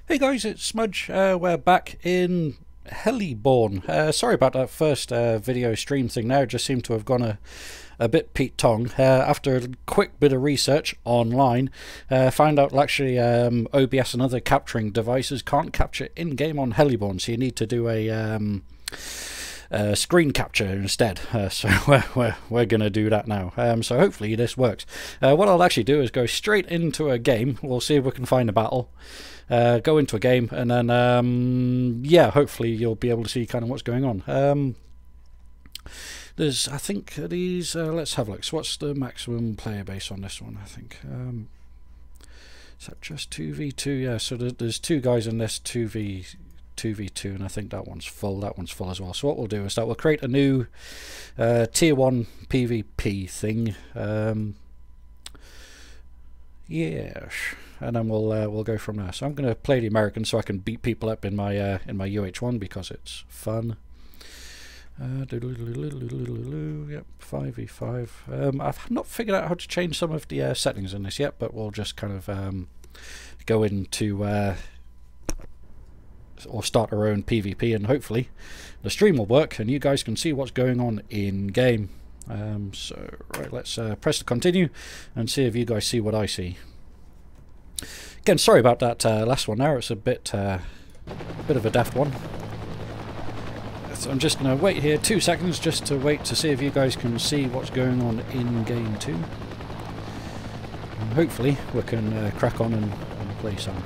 Hey guys, it's Smudge. We're back in Heliborne. Sorry about that first video stream thing now. It just seemed to have gone a bit Pete Tong. After a quick bit of research online, found out actually OBS and other capturing devices can't capture in-game on Heliborne, so you need to do a screen capture instead. So we're going to do that now. So hopefully this works. What I'll actually do is go straight into a game. We'll see if we can find a battle. Go into a game, and then yeah, hopefully you'll be able to see kind of what's going on. There's, I think these. Let's have a look. So what's the maximum player base on this one? I think is that just 2v2? Yeah. So there's two guys in this 2v2, and I think that one's full. That one's full as well. So what we'll do is that we'll create a new tier 1 PvP thing. Yeah, and then we'll go from there. So I'm going to play the American so I can beat people up in my UH1 because it's fun. Yep, 5v5. I've not figured out how to change some of the settings in this yet, but we'll just kind of go into or start our own PvP, and hopefully the stream will work and you guys can see what's going on in game. So right, let's press the continue and see if you guys see what I see. Again, sorry about that last one there. It's a bit of a daft one. So I'm just going to wait here 2 seconds just to wait to see if you guys can see what's going on in game 2. And hopefully we can crack on and play some.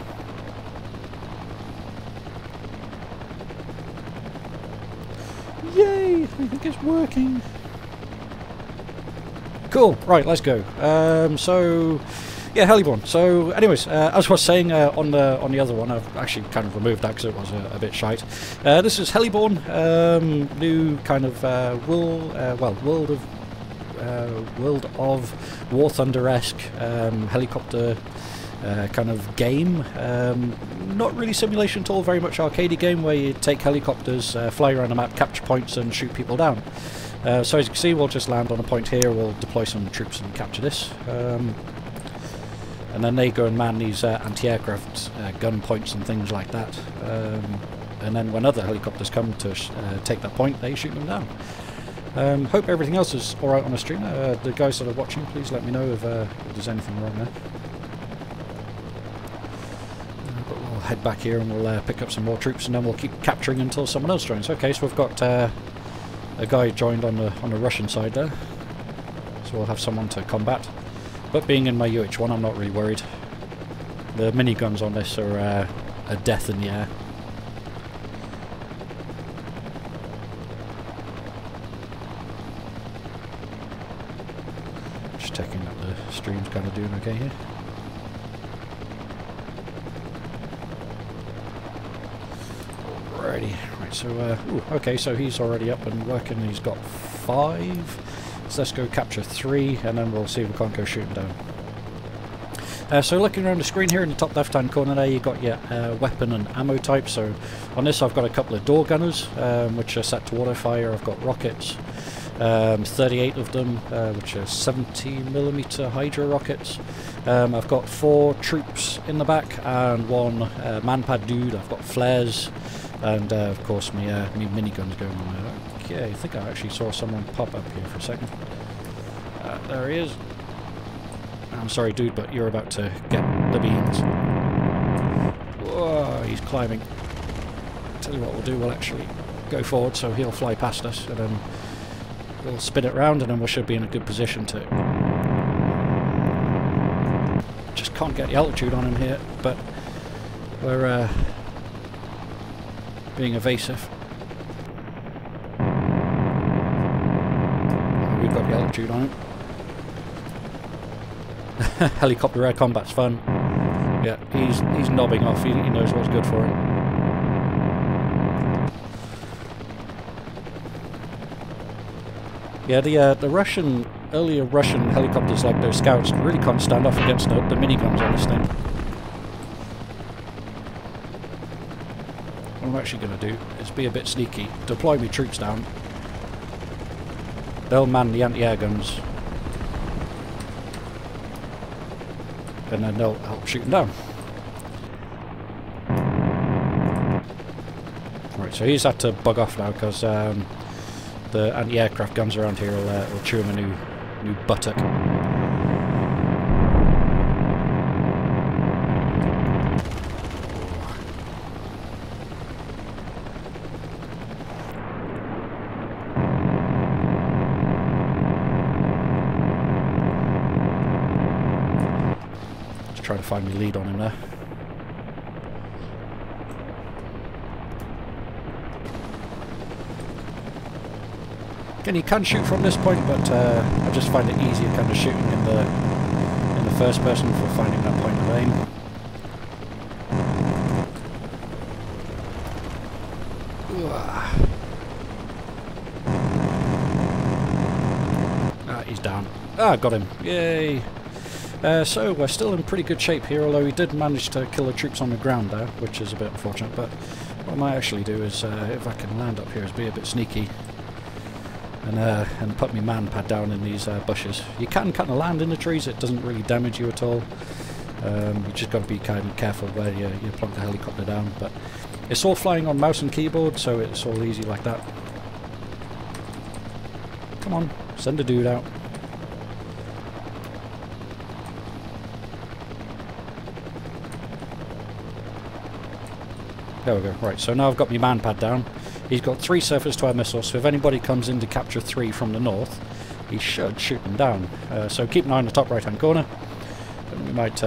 Yay! I think it's working. Cool. Right, let's go. So yeah, Heliborne. So anyways, as I was saying on the other one, I've actually kind of removed that because it was a bit shite. This is Heliborne, new kind of world of War Thunder-esque helicopter kind of game. Not really simulation at all, very much arcadey game where you take helicopters, fly around the map, capture points and shoot people down. So as you can see, we'll just land on a point here, we'll deploy some troops and capture this. And then they go and man these anti-aircraft gun points and things like that. And then when other helicopters come to take that point, they shoot them down. Hope everything else is alright on the stream. The guys that are watching, please let me know if there's anything wrong there. But we'll head back here and we'll pick up some more troops, and then we'll keep capturing until someone else joins. Okay, so we've got a guy joined on the Russian side there, so we'll have someone to combat. But being in my UH1, I'm not really worried. The miniguns on this are a death in the air. Just checking that the stream's kind of doing okay here. Alrighty, right, so ooh, okay, so he's already up and working. He's got 5. So let's go capture 3, and then we'll see if we can't go shooting down. So looking around the screen here in the top left hand corner there, you've got your weapon and ammo type. So on this I've got a couple of door gunners, which are set to auto fire. I've got rockets, 38 of them, which are 70mm Hydra rockets. I've got 4 troops in the back and 1 manpad dude. I've got flares, and of course me miniguns going on there. Okay, I think I actually saw someone pop up here for a second. There he is. I'm sorry, dude, but you're about to get the beans. Whoa, he's climbing. Tell you what we'll do, we'll actually go forward so he'll fly past us, and then we'll spin it round, and then we should be in a good position to... Just can't get the altitude on him here, but we're being evasive. We've got the altitude on it. Helicopter air combat's fun. Yeah, he's nobbing off. He knows what's good for him. Yeah, the earlier Russian helicopters like those scouts really can't stand off against the miniguns on this thing. What I'm actually going to do is be a bit sneaky, deploy my troops down. They'll man the anti-air guns, and then they'll help shoot them down. Right, so he's had to bug off now because the anti-aircraft guns around here will chew him a new buttock. Just trying to find my lead on him there. Again, you can shoot from this point, but I just find it easier kind of shooting in the first person for finding that point of aim. Ah, he's down. Ah, got him. Yay! So we're still in pretty good shape here, although we did manage to kill the troops on the ground there, which is a bit unfortunate. But what I might actually do is, if I can land up here, is be a bit sneaky. And put my man pad down in these bushes. You can kind of land in the trees, it doesn't really damage you at all. You just got to be kind of careful where you plonk the helicopter down. But it's all flying on mouse and keyboard, so it's all easy like that. Come on, send a dude out. There we go. Right, so now I've got my man pad down. He's got 3 surface-to-air missiles, so if anybody comes in to capture 3 from the north, he should shoot them down. So keep an eye on the top right-hand corner, and we might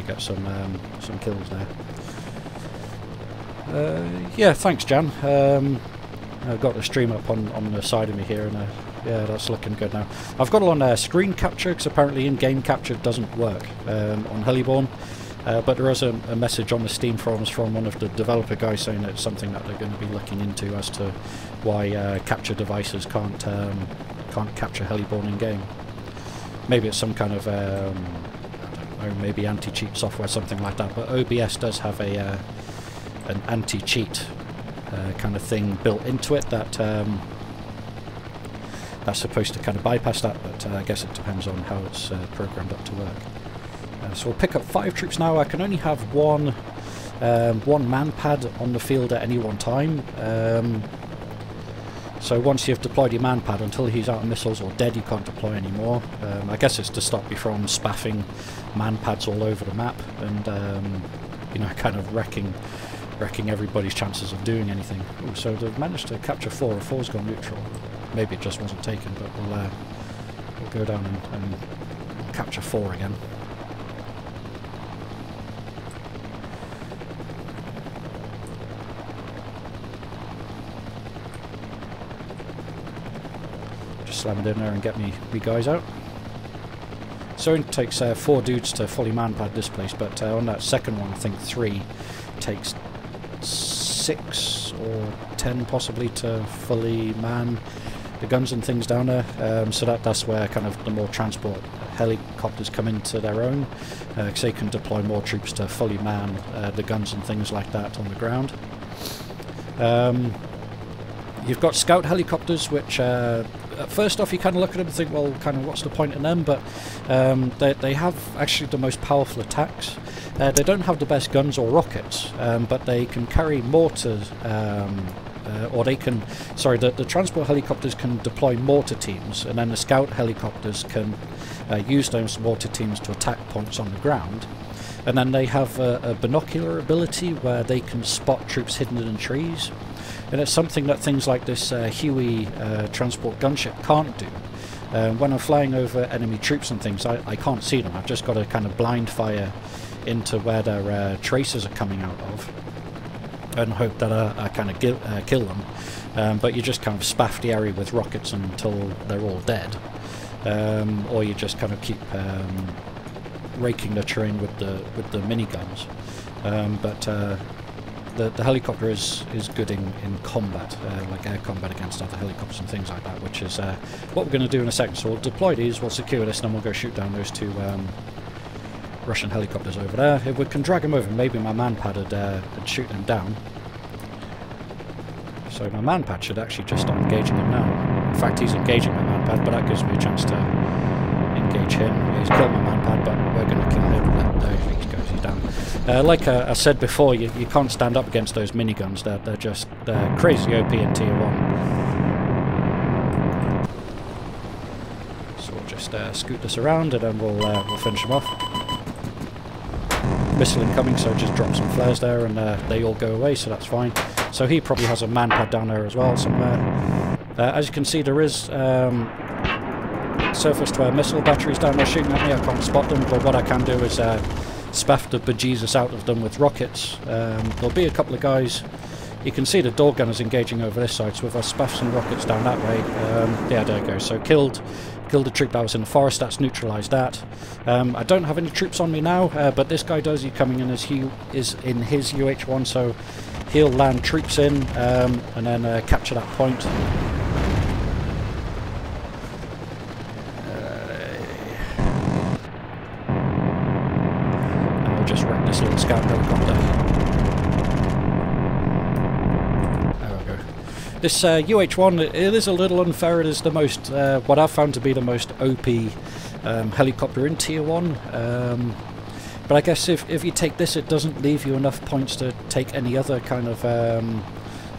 get some kills there. Yeah, thanks, Jan. I've got the stream up on the side of me here, and yeah, that's looking good now. I've got it on screen capture, because apparently in-game capture doesn't work on Heliborne. But there is a message on the Steam forums from one of the developer guys saying that it's something that they're going to be looking into as to why capture devices can't capture Heliborne in game. Maybe it's some kind of I don't know, maybe anti-cheat software, something like that. But OBS does have an anti-cheat kind of thing built into it that that's supposed to kind of bypass that. But I guess it depends on how it's programmed up to work. So we'll pick up 5 troops now. I can only have one man pad on the field at any one time. So once you've deployed your man pad, until he's out of missiles or dead, you can't deploy anymore. I guess it's to stop you from spaffing man pads all over the map and you know, kind of wrecking everybody's chances of doing anything. Ooh, so they've managed to capture 4. 4's gone neutral. Maybe it just wasn't taken, but we'll go down and capture 4 again. Slam it in there and get me guys out. So it takes 4 dudes to fully man pad this place, but on that second one I think 3 takes 6 or 10 possibly to fully man the guns and things down there. So that's where kind of the more transport helicopters come into their own, because they can deploy more troops to fully man the guns and things like that on the ground. You've got scout helicopters, which first off you kind of look at them and think, well, kind of what's the point in them? But they have actually the most powerful attacks. They don't have the best guns or rockets, but they can carry mortars, or they can, sorry, the transport helicopters can deploy mortar teams, and then the scout helicopters can use those mortar teams to attack points on the ground. And then they have a binocular ability where they can spot troops hidden in trees. And it's something that things like this Huey transport gunship can't do. When I'm flying over enemy troops and things, I can't see them. I've just got to kind of blind fire into where their tracers are coming out of and hope that I kind of kill them. But you just kind of spaff the area with rockets until they're all dead. Or you just kind of keep raking the terrain with the miniguns. The helicopter is good in combat, like air combat against other helicopters and things like that, which is what we're going to do in a second. So we'll deploy these, we'll secure this, and then we'll go shoot down those 2 Russian helicopters over there. If we can drag them over, maybe my man pad would shoot them down. So my man pad should actually just start engaging him now. In fact, he's engaging my man pad, but that gives me a chance to engage him. He's killed my man pad, but we're going to kill him. There he goes, he's down. Like I said before, you can't stand up against those miniguns. They're just crazy OP in Tier 1. So we'll just scoot this around and then we'll finish them off. Missile incoming, so just drop some flares there and they all go away, so that's fine. So he probably has a man pad down there as well somewhere. As you can see, there is surface-to-air missile batteries down there shooting at me. I can't spot them, but what I can do is spaff the bejesus out of them with rockets. There'll be a couple of guys. You can see the door gunners engaging over this side, so if I spaff some rockets down that way, yeah, there it goes. So killed the troop that was in the forest. That's neutralised that. I don't have any troops on me now, but this guy does. He's coming in as he is in his UH-1, so he'll land troops in and then capture that point. And we'll just wreck this little scout helicopter. This UH-1, it is a little unfair. It is the most, what I've found to be the most OP helicopter in Tier 1. But I guess if you take this, it doesn't leave you enough points to take any other kind of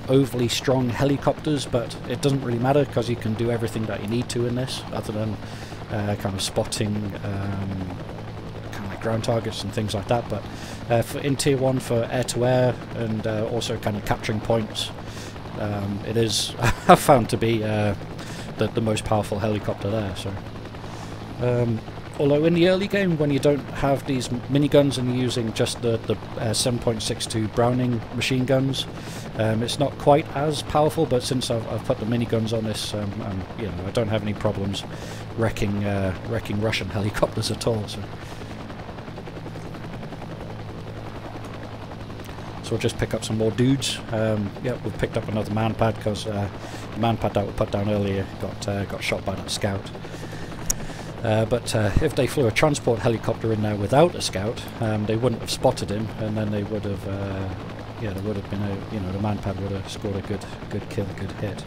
overly strong helicopters, but it doesn't really matter because you can do everything that you need to in this, other than kind of spotting kind of like ground targets and things like that. But in Tier 1 for air-to-air and also kind of capturing points, it is I've found to be the most powerful helicopter there. So although in the early game, when you don't have these miniguns and you're using just the 7.62 Browning machine guns, it's not quite as powerful. But since I've put the miniguns on this, you know, I don't have any problems wrecking Russian helicopters at all. So we'll just pick up some more dudes. Yeah, we've picked up another man pad because the man pad that we put down earlier got shot by that scout. But if they flew a transport helicopter in there without a scout, they wouldn't have spotted him, and then they would have, yeah, there would have been the man pad would have scored a good kill, good hit.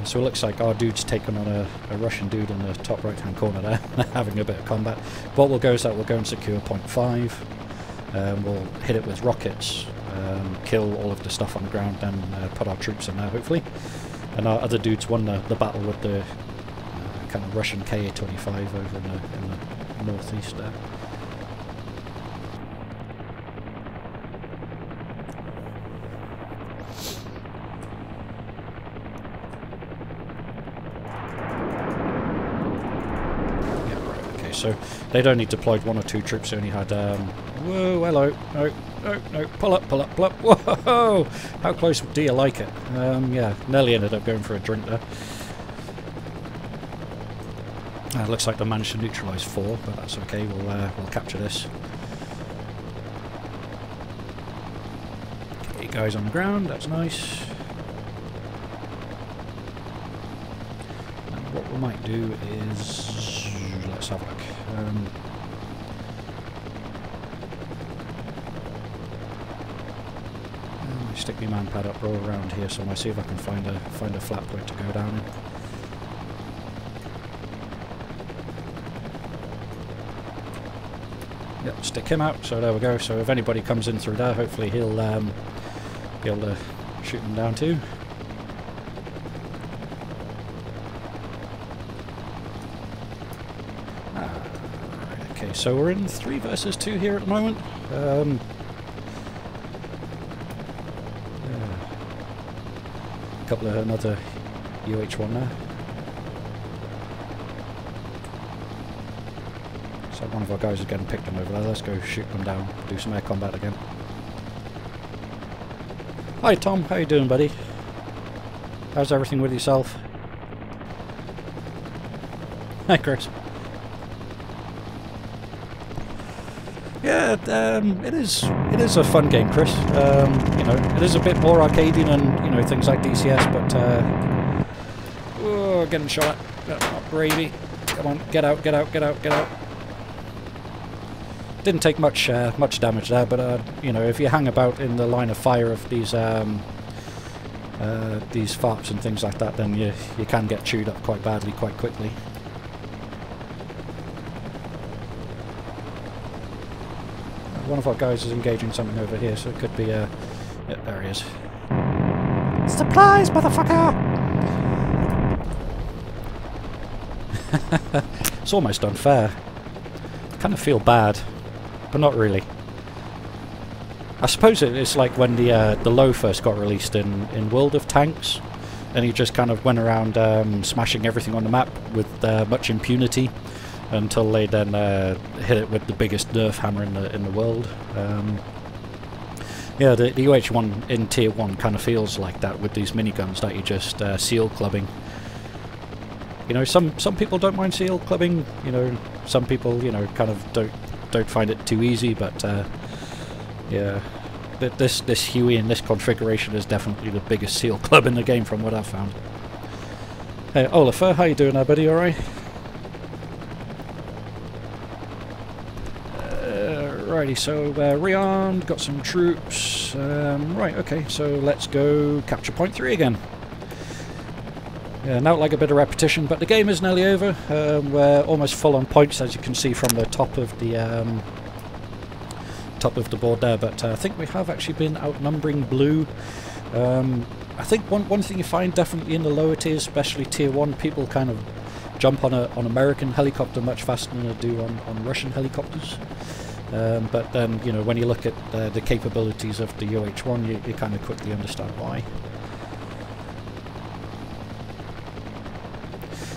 So it looks like our dude's taken on a Russian dude in the top right-hand corner there, having a bit of combat. What we'll go is that we'll go and secure point 5. We'll hit it with rockets, kill all of the stuff on the ground, then put our troops in there, hopefully. And our other dudes won the battle with the kind of Russian Ka-25 over in the northeast there. So they'd only deployed 1 or 2 troops. They only had whoa, hello, no, pull up, whoa, how close do you like it? Yeah, nearly ended up going for a drink there. Looks like they managed to neutralise 4, but that's okay. We'll capture this. Okay, guys on the ground, that's nice. And what we might do is, let's have a look. Stick my man pad up, roll around here somewhere, see if I can find a flat point to go down in. Yep, stick him out, so there we go. So if anybody comes in through there, hopefully he'll be able to shoot them down too. Right, okay, so we're in 3 versus 2 here at the moment. Couple of another UH-1 there. So one of our guys is getting picked on over there. Let's go shoot them down, do some air combat again. Hi Tom, how you doing, buddy? How's everything with yourself? Hi Chris. Yeah, it is a fun game, Chris. You know, it is a bit more arcadey than, you know, things like DCS, but oh, getting shot at. Not gravy. Come on, get out. Didn't take much damage there, but you know, if you hang about in the line of fire of these farts and things like that, then you can get chewed up quite badly quite quickly. One of our guys is engaging something over here, so it could be yeah, there he is. Supplies, motherfucker! It's almost unfair. I kind of feel bad, but not really. I suppose it's like when the Low first got released in World of Tanks, and he just kind of went around smashing everything on the map with much impunity until they then hit it with the biggest nerf hammer in the world. Yeah, the UH-1 in Tier 1 kind of feels like that with these miniguns that you just seal clubbing. You know, some people don't mind seal clubbing. You know, some people, you know, kind of don't find it too easy. But yeah, this Huey in this configuration is definitely the biggest seal club in the game from what I've found. Hey, Oliver, how you doing there, buddy? All right? Righty, so rearmed, got some troops. Right, okay, so let's go capture point 3 again. Yeah, now like a bit of repetition, but the game is nearly over. We're almost full on points, as you can see from the top of the board there. But I think we have actually been outnumbering blue. I think one thing you find definitely in the lower tiers, especially Tier 1, people kind of jump on American helicopter much faster than they do on Russian helicopters. But then, you know, when you look at the capabilities of the UH-1, you kind of quickly understand why.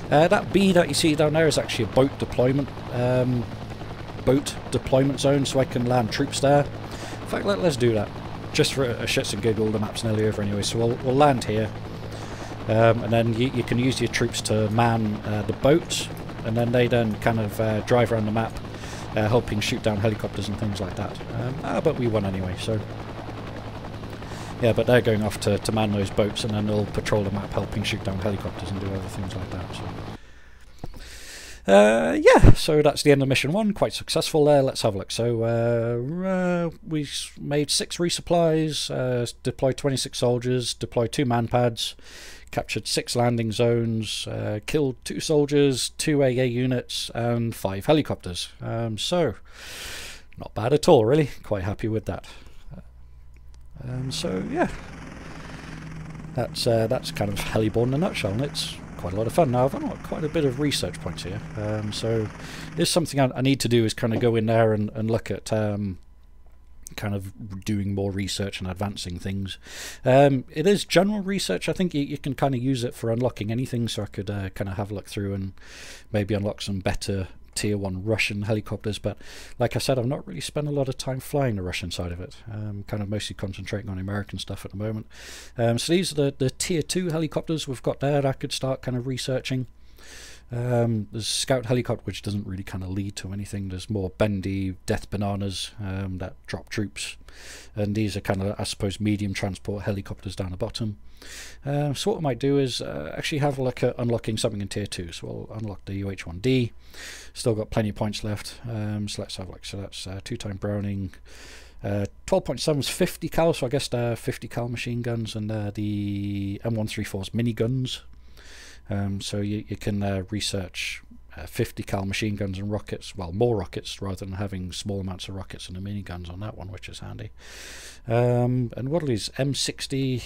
That B that you see down there is actually a boat deployment zone, so I can land troops there. In fact, let's do that. Just for a shits and giggle, the map's nearly over anyway, so we'll land here. And then you can use your troops to man the boat, and then they then kind of drive around the map, helping shoot down helicopters and things like that. But we won anyway, so... Yeah, but they're going off to man those boats, and then they'll patrol the map, helping shoot down helicopters and do other things like that. So, yeah, so that's the end of mission 1. Quite successful there. Let's have a look. So we made 6 resupplies, deployed 26 soldiers, deployed 2 man pads, captured 6 landing zones, killed 2 soldiers, 2 AA units, and 5 helicopters. So not bad at all, really. Quite happy with that. So yeah, that's kind of Heliborne in a nutshell, and it's quite a lot of fun. Now I've got quite a bit of research points here, so there's something I need to do is kind of go in there and look at kind of doing more research and advancing things. It is general research. I think you can kind of use it for unlocking anything, so I could kind of have a look through and maybe unlock some better Tier 1 Russian helicopters, but like I said, I've not really spent a lot of time flying the Russian side of it. Kind of mostly concentrating on American stuff at the moment. So these are the Tier 2 helicopters we've got there that I could start kind of researching. There's a scout helicopter which doesn't really kind of lead to anything. There's more bendy death bananas that drop troops, and these are kind of, I suppose, medium transport helicopters down the bottom. So what I might do is actually have a look at unlocking something in Tier 2. So we'll unlock the UH-1D. Still got plenty of points left. So let's have a look. So that's 2-time Browning. 12.7 is 50 cal, so I guess they're 50 cal machine guns, and the M134's miniguns. So you can research 50 cal machine guns and rockets, well, more rockets rather than having small amounts of rockets and the miniguns on that one, which is handy. And what are these? M60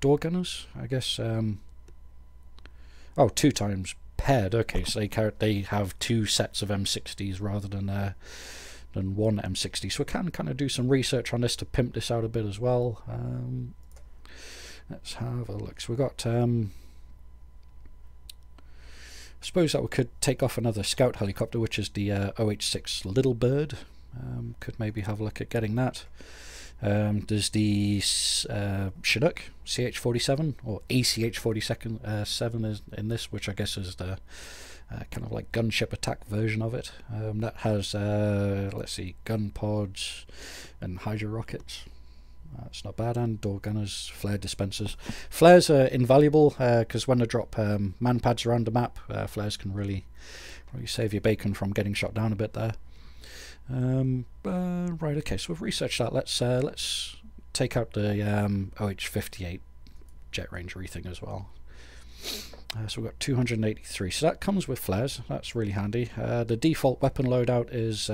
door gunners, I guess. Oh, 2 times paired. Okay, so they have 2 sets of M60s rather than 1 M60. So we can kind of do some research on this to pimp this out a bit as well. Let's have a look. So we've got... I suppose that we could take off another scout helicopter, which is the OH-6 Little Bird. Could maybe have a look at getting that. There's the Chinook CH-47, or ACH-47 is in this, which I guess is the kind of like gunship attack version of it. That has, let's see, gun pods and hydro rockets. That's not bad, and door gunners, flare dispensers. Flares are invaluable because when they drop man pads around the map, flares can really save your bacon from getting shot down a bit there. Right, okay, so we've researched that. Let's take out the OH-58 Jet Ranger thing as well. So we've got 283. So that comes with flares. That's really handy. The default weapon loadout is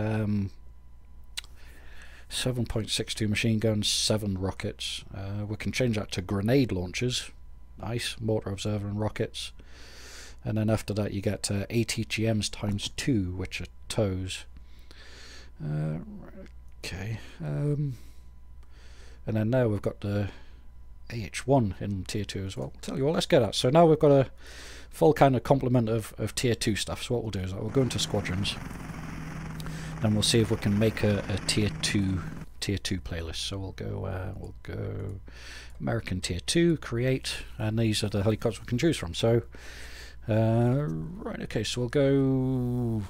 7.62 machine guns, 7 rockets. We can change that to grenade launchers. Nice. Mortar observer and rockets. And then after that you get ATGMs times 2, which are tows. Okay. And then now we've got the AH1 in tier 2 as well. I'll tell you what, let's get that. So now we've got a full kind of complement of tier 2 stuff. So what we'll do is we'll go into squadrons and we'll see if we can make a tier 2 playlist. So we'll go American tier 2, create, and these are the helicopters we can choose from. So right, okay, so we'll go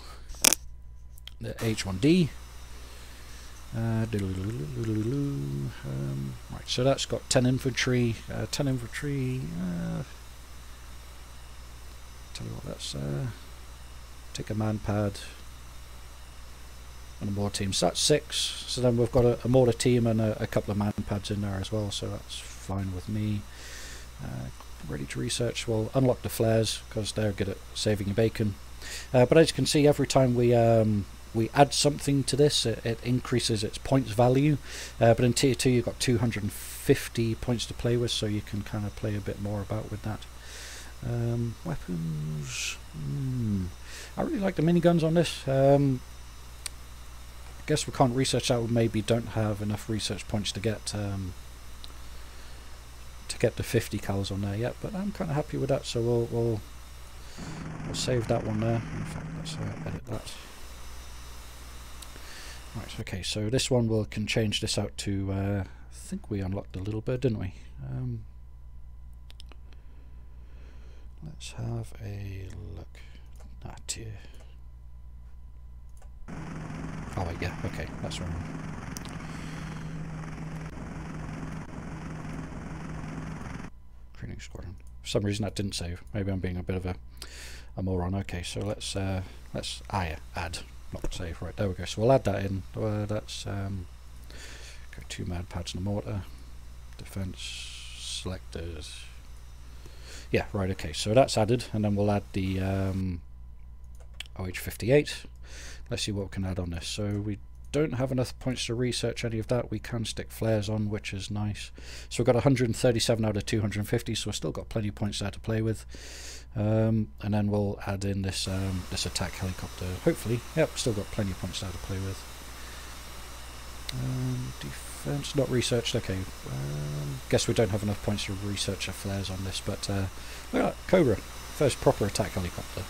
the H1D. Right, so that's got 10 infantry. 10 infantry. Tell you what, let's take a man pad and a mortar team. So that's 6. So then we've got a mortar team and a couple of man pads in there as well. So that's fine with me. Ready to research. We'll unlock the flares because they're good at saving your bacon. But as you can see, every time we add something to this, it increases its points value. But in tier 2 you've got 250 points to play with, so you can kind of play a bit more about with that. Weapons. I really like the miniguns on this. I guess we can't research that. We maybe don't have enough research points to get the 50 cals on there yet, but I'm kind of happy with that. So we'll save that one there. In fact, let's edit that. Right, okay, so this one we can change this out to, I think we unlocked a little bit, didn't we? Let's have a look. Tier. Oh wait, yeah, okay, that's right. Training squadron. For some reason that didn't save. Maybe I'm being a bit of a moron. Okay, so let's add. Not save. Right, there we go. So we'll add that in. That's go 2 mad pads and a mortar. Defense selectors. Yeah, right, okay. So that's added, and then we'll add the OH58. Let's see what we can add on this. So we don't have enough points to research any of that. We can stick flares on, which is nice. So we've got 137 out of 250, so we've still got plenty of points there to play with. And then we'll add in this this attack helicopter. Hopefully, yep, still got plenty of points there to play with. Defense not researched. Okay, guess we don't have enough points to research the flares on this. But look at that, Cobra, first proper attack helicopter.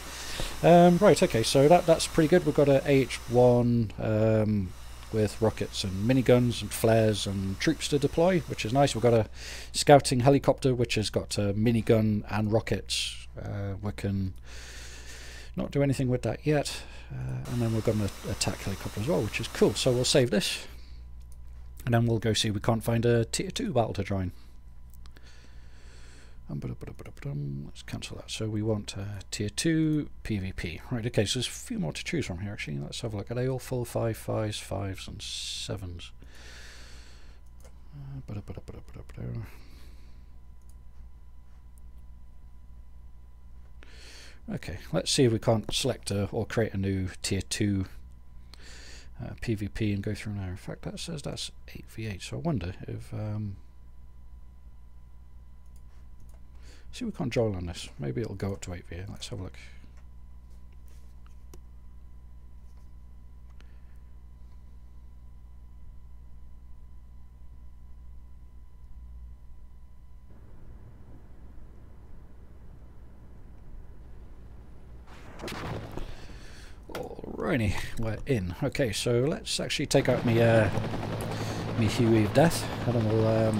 Right, okay, so that's pretty good. We've got a AH1 with rockets and miniguns and flares and troops to deploy, which is nice. We've got a scouting helicopter which has got a minigun and rockets. We can not do anything with that yet. And then we've got an attack helicopter as well, which is cool. So we'll save this. And then we'll go see if we can't find a tier 2 battle to join. Let's cancel that. So we want tier 2 PvP. Right, okay, so there's a few more to choose from here actually. Let's have a look. Are they all full 5, 5s, 5s and 7s? Okay, let's see if we can't select or create a new tier 2 PvP and go through now. In fact, that says that's 8v8, so I wonder if see if we can't join on this. Maybe it'll go up to 8v8. Let's have a look. Alrighty, we're in. Okay, so let's actually take out me Huey of Death, and then we'll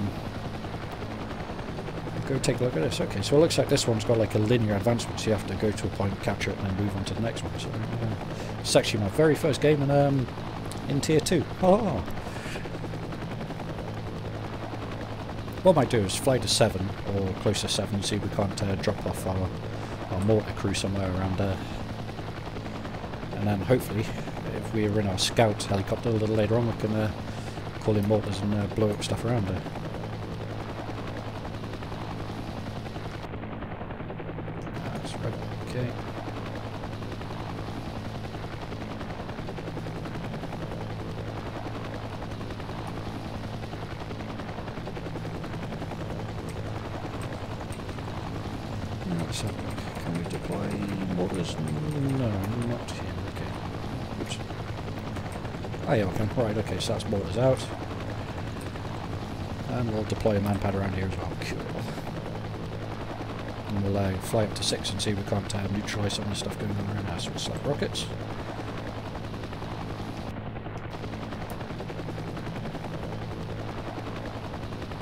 go take a look at this. Okay, so it looks like this one's got like a linear advancement, so you have to go to a point, capture it, and then move on to the next one. So it's actually my very first game in tier 2. Oh. What I might do is fly to 7 or close to 7 and see if we can't drop off our mortar crew somewhere around there. And then hopefully, if we are in our scout helicopter a little later on, we can call in mortars and blow up stuff around there. That's right, okay. mortars? No, not here. Okay. Oops. Ah, yeah, okay. Right, okay, so that's mortars out. And we'll deploy a manpad around here as well. Cool. And we'll fly up to 6 and see if we can't neutralise some of the stuff going on around us. So we'll select rockets.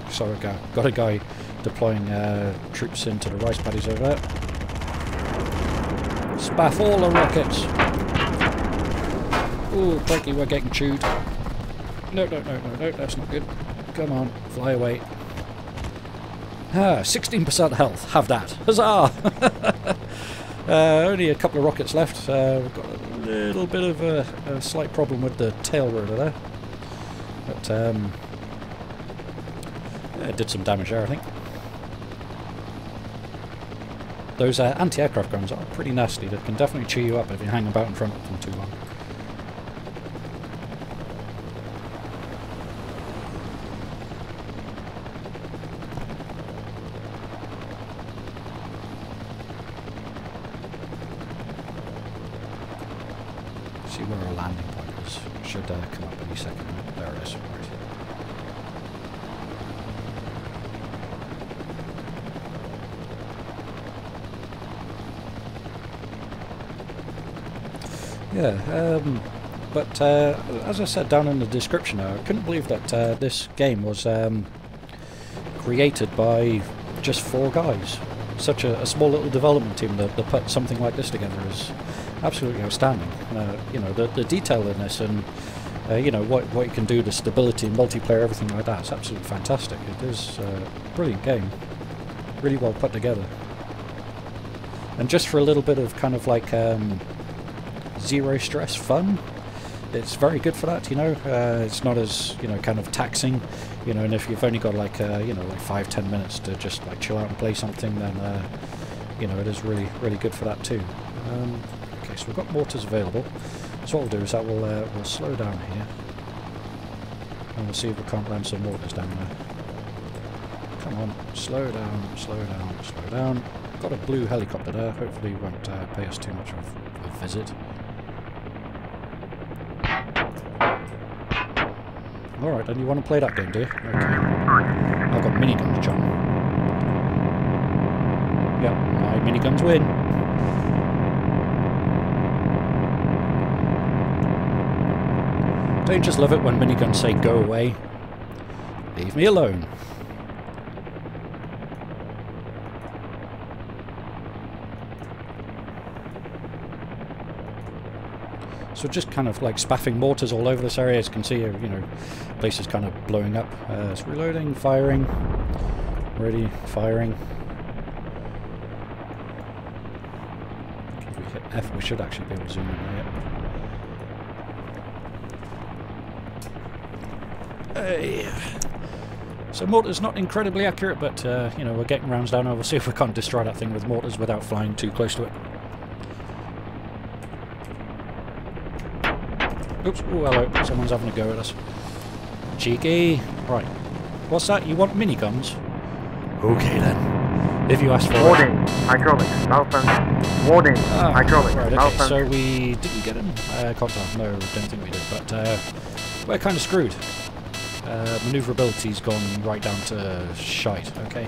So we got a guy deploying troops into the rice paddies over there. Spaff all the rockets! Ooh, crikey, we're getting chewed. No, that's not good. Come on, fly away. 16% health, have that. Huzzah! Only a couple of rockets left. We've got a little bit of a slight problem with the tail rotor there. But, it did some damage there, I think. Those anti-aircraft guns are pretty nasty. They can definitely chew you up if you hang about in front of them too long. See where our landing point is. Should come up any second. There it is. Right. Yeah, but as I said down in the description, I couldn't believe that this game was created by just 4 guys. Such a small little development team that put something like this together is absolutely outstanding. You know, the detail in this and you know what you can do, the stability, multiplayer, everything like that. It's absolutely fantastic. It is a brilliant game, really well put together. And just for a little bit of kind of like zero stress fun, it's very good for that, you know. It's not as, you know, kind of taxing, you know, and if you've only got like you know, like 5-10 minutes to just like chill out and play something, then you know, it is really good for that too. Okay, so we've got mortars available, so what we'll do is that we'll slow down here and we'll see if we can't land some mortars down there. Come on, slow down, slow down, slow down. Got a blue helicopter there, hopefully it won't pay us too much of a visit. Alright, then you want to play that game, do you? Okay. I've got miniguns, John. Yep, my miniguns win. Don't you just love it when miniguns say go away? Leave me alone. So just kind of like spaffing mortars all over this area. As you can see, you know, places kind of blowing up. It's reloading, firing, ready, firing. If we hit F, we should actually be able to zoom in there. Hey. So mortars not incredibly accurate, but you know, we're getting rounds down. We'll see if we can't destroy that thing with mortars without flying too close to it. Oops, oh hello, someone's having a go at us. Cheeky. Right. What's that? You want miniguns? Okay then. If you ask for Warning, hydraulics, malfunction. Warning, hydraulics, right, okay, malfunction. so we didn't get him? Can't tell. No, don't think we did, but we're kind of screwed. Maneuverability's gone right down to shite, okay.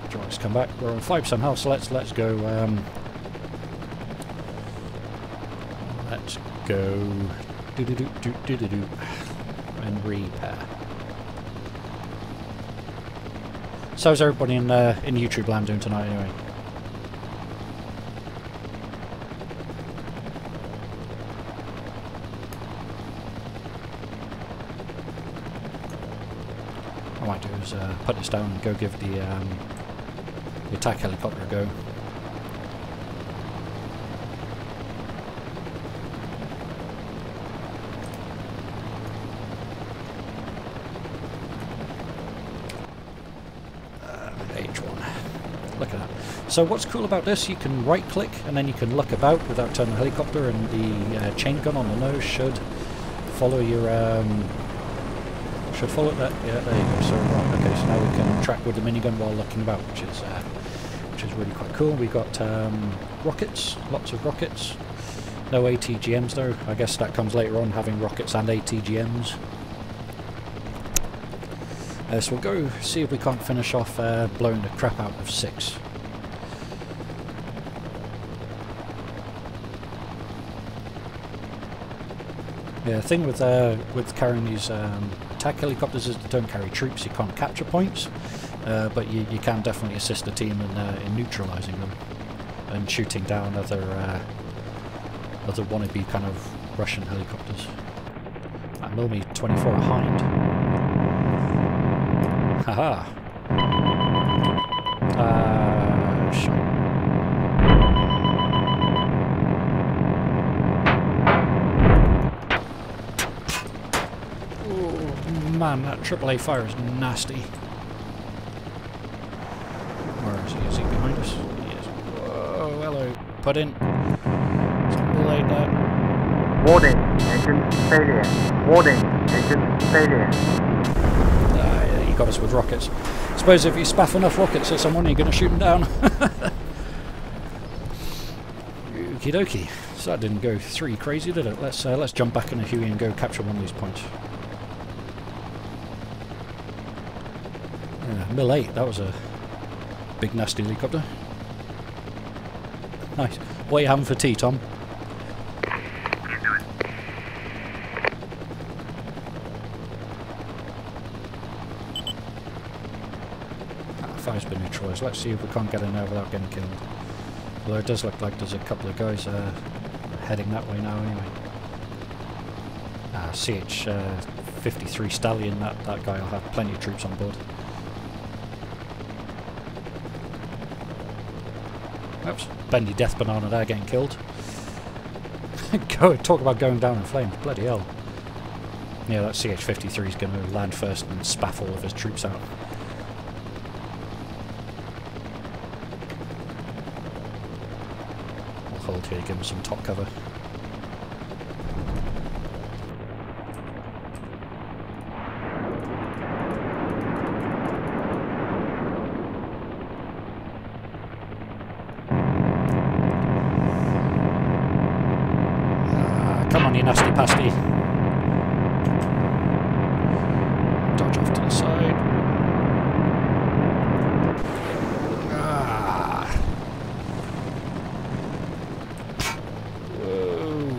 Hydraulics come back. We're on 5% health, so let's go, let's go and repair. So how's everybody in YouTube land doing tonight anyway? What I might do is put this down and go give the attack helicopter a go. Look at that. So what's cool about this, you can right click and then you can look about without turning the helicopter, and the chain gun on the nose should follow your should follow that. Yeah, there you go. So right, okay, so now we can track with the minigun while looking about, which is really quite cool. We got rockets, lots of rockets. No ATGMs though, I guess that comes later on, having rockets and ATGMs. So we'll go see if we can't finish off blowing the crap out of 6. Yeah, the thing with carrying these attack helicopters is they don't carry troops, you can't capture points, but you can definitely assist the team in neutralising them and shooting down other wannabe kind of Russian helicopters. That Milmi 24 Hind. Haha. Shite. Man, that AAA fire is nasty. Where is he? Is he behind us? He is. Whoa, hello. Put in. Something like that. Warning, engine failure. Warning, engine failure. Yeah, he got us with rockets. I suppose if you spaff enough rockets at someone, you're going to shoot them down. Okie dokie. So that didn't go 3 crazy, did it? Let's jump back in a Huey and go capture one of these points. Mil 8, that was a big nasty helicopter. Nice. What are you having for tea, Tom? Fire's been neutralised. Let's see if we can't get in there without getting killed. Although it does look like there's a couple of guys heading that way now anyway. CH-53 Stallion, that guy will have plenty of troops on board. Oops, Bendy Death Banana there getting killed. Talk about going down in flames, bloody hell. Yeah, that CH-53 is going to land first and spaff all of his troops out. I'll hold here, give him some top cover. Come on, you nasty pasty. Dodge off to the side. Whoa.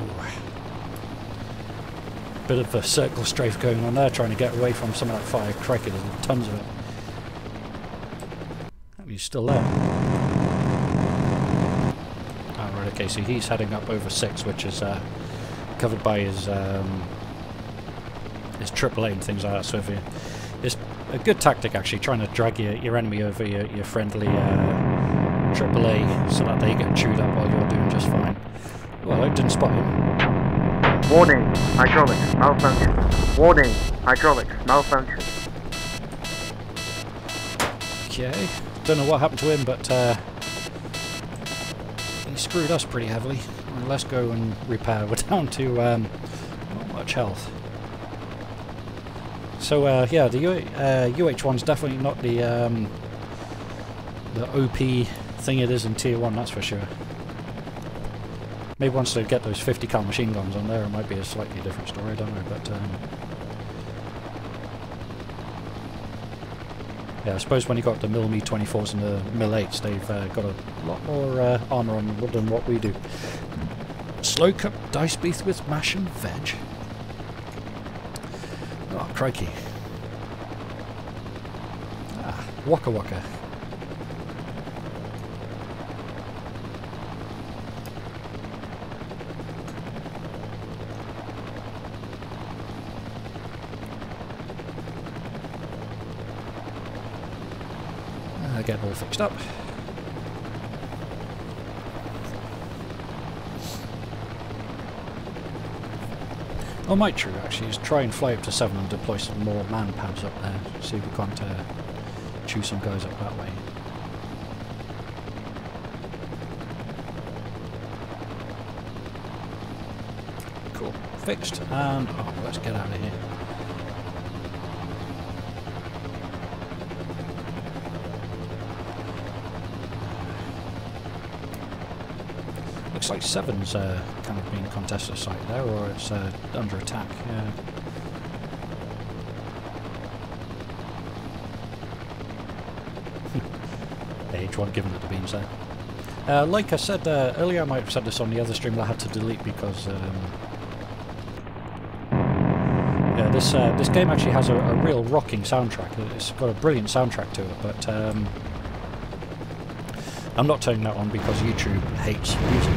Bit of a circle strafe going on there, trying to get away from some of that fire. Crikey, there's tons of it. Oh, he's still there. Oh, right, okay, so he's heading up over 6, which is covered by his AAA and things like that. So if it's a good tactic actually, trying to drag your enemy over your friendly AAA so that they get chewed up while you're doing just fine. Well, I didn't spot him. Warning, hydraulics malfunction. Warning, hydraulics malfunction. Okay, don't know what happened to him, but he screwed us pretty heavily. Well, let's go and repair. We're down to not much health. So yeah, the UH1's definitely not the OP thing it is in Tier 1, that's for sure. Maybe once they get those 50 cal machine guns on there, it might be a slightly different story, I don't know, but yeah, I suppose when you got the Milmi 24s and the Mil 8s, they've got a lot more armour on them than what we do. Slow cup dice beef with mash and veg. Oh, crikey. Ah, Waka Waka. Get all fixed up. I might true actually is try and fly up to 7 and deploy some more man pads up there. See if we can't chew some guys up that way. Cool, fixed, and oh, let's get out of here. looks like 7's kind of being contested site there, or it's under attack. Yeah. H1 giving it the beams there. Like I said earlier, I might have said this on the other stream that I had to delete because yeah, this game actually has a real rocking soundtrack. It's got a brilliant soundtrack to it, but I'm not turning that on because YouTube hates music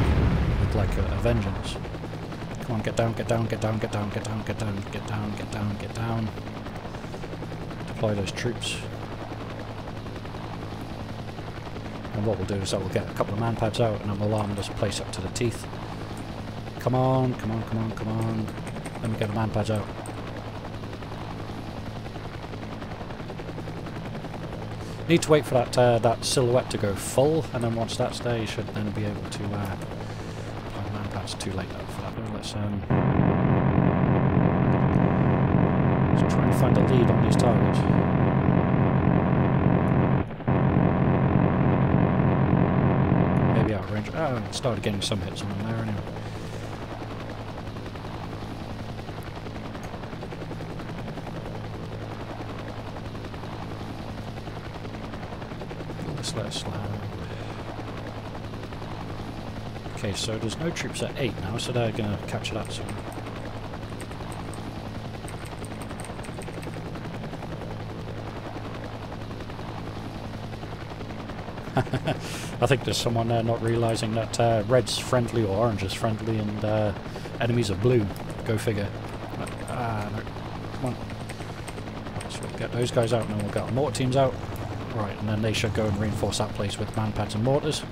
with like a vengeance. Come on, get down, get down, get down, get down, get down, get down, get down, get down, get down. Deploy those troops. And what we'll do is that we'll get a couple of man pads out and then we'll arm this place up to the teeth. Come on, come on, come on, come on. Let me get the man pads out. Need to wait for that that silhouette to go full, and then once that's there, you should then be able to apply man pads. Too late though for that. Let's try and find a lead on these targets. Maybe out of range. Oh, I started getting some hits on them there anyway. Let's land. Okay, so there's no troops at 8 now, so they're going to capture that soon. I think there's someone there not realising that red's friendly or orange is friendly and enemies are blue. Go figure. No. Come on. So we'll get those guys out and then we'll get our mortar teams out. Right, and then they should go and reinforce that place with man pads and mortars.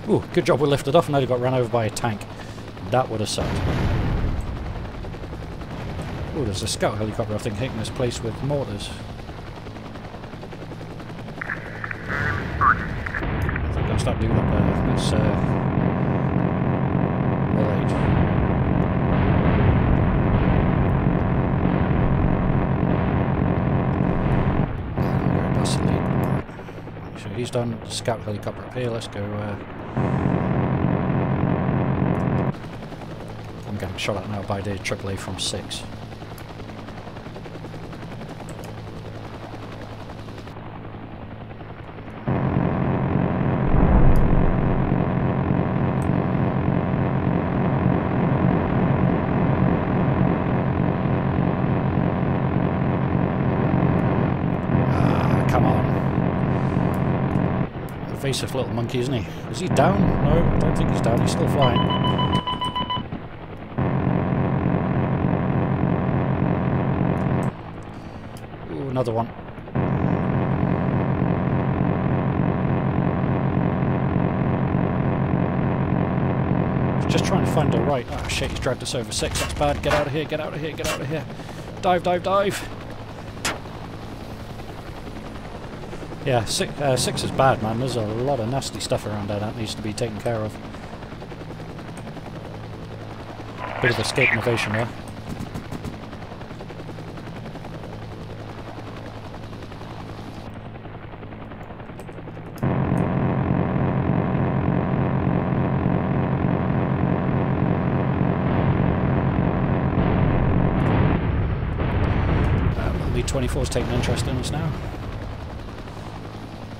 Ooh, good job we lifted off and now they got run over by a tank. That would have sucked. Ooh, there's a scout helicopter I think hitting this place with mortars. I think I'll start doing up there. Let's relate. So he's done. Scout helicopter up here. Let's go. I'm getting shot at now by the AAA from 6. Evasive little monkey, isn't he? Is he down? No, I don't think he's down. He's still flying. Ooh, another one. Just trying to find a right. Oh shit, he's dragged us over 6. That's bad. Get out of here, get out of here, get out of here. Dive, dive, dive. Yeah, 6 is bad, man. There's a lot of nasty stuff around there that needs to be taken care of. Bit of escape innovation there. B-24's taking interest in us now.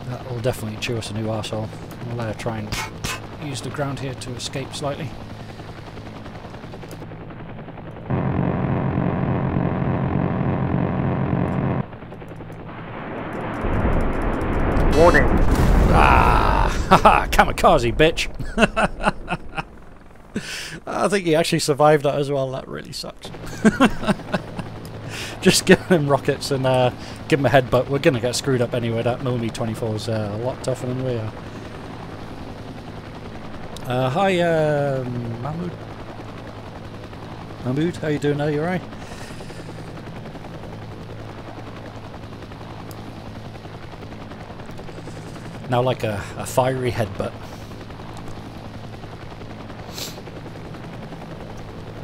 That will definitely chew us a new arsehole. We'll try and use the ground here to escape slightly. Warning. Ah! Haha! Kamikaze, bitch! I think he actually survived that as well. That really sucks. Just give him rockets and give him a headbutt. We're going to get screwed up anyway. That Mi-24 is a lot tougher than we are. Hi, Mahmood. Mahmood, how you doing there? You alright? Now like a fiery headbutt.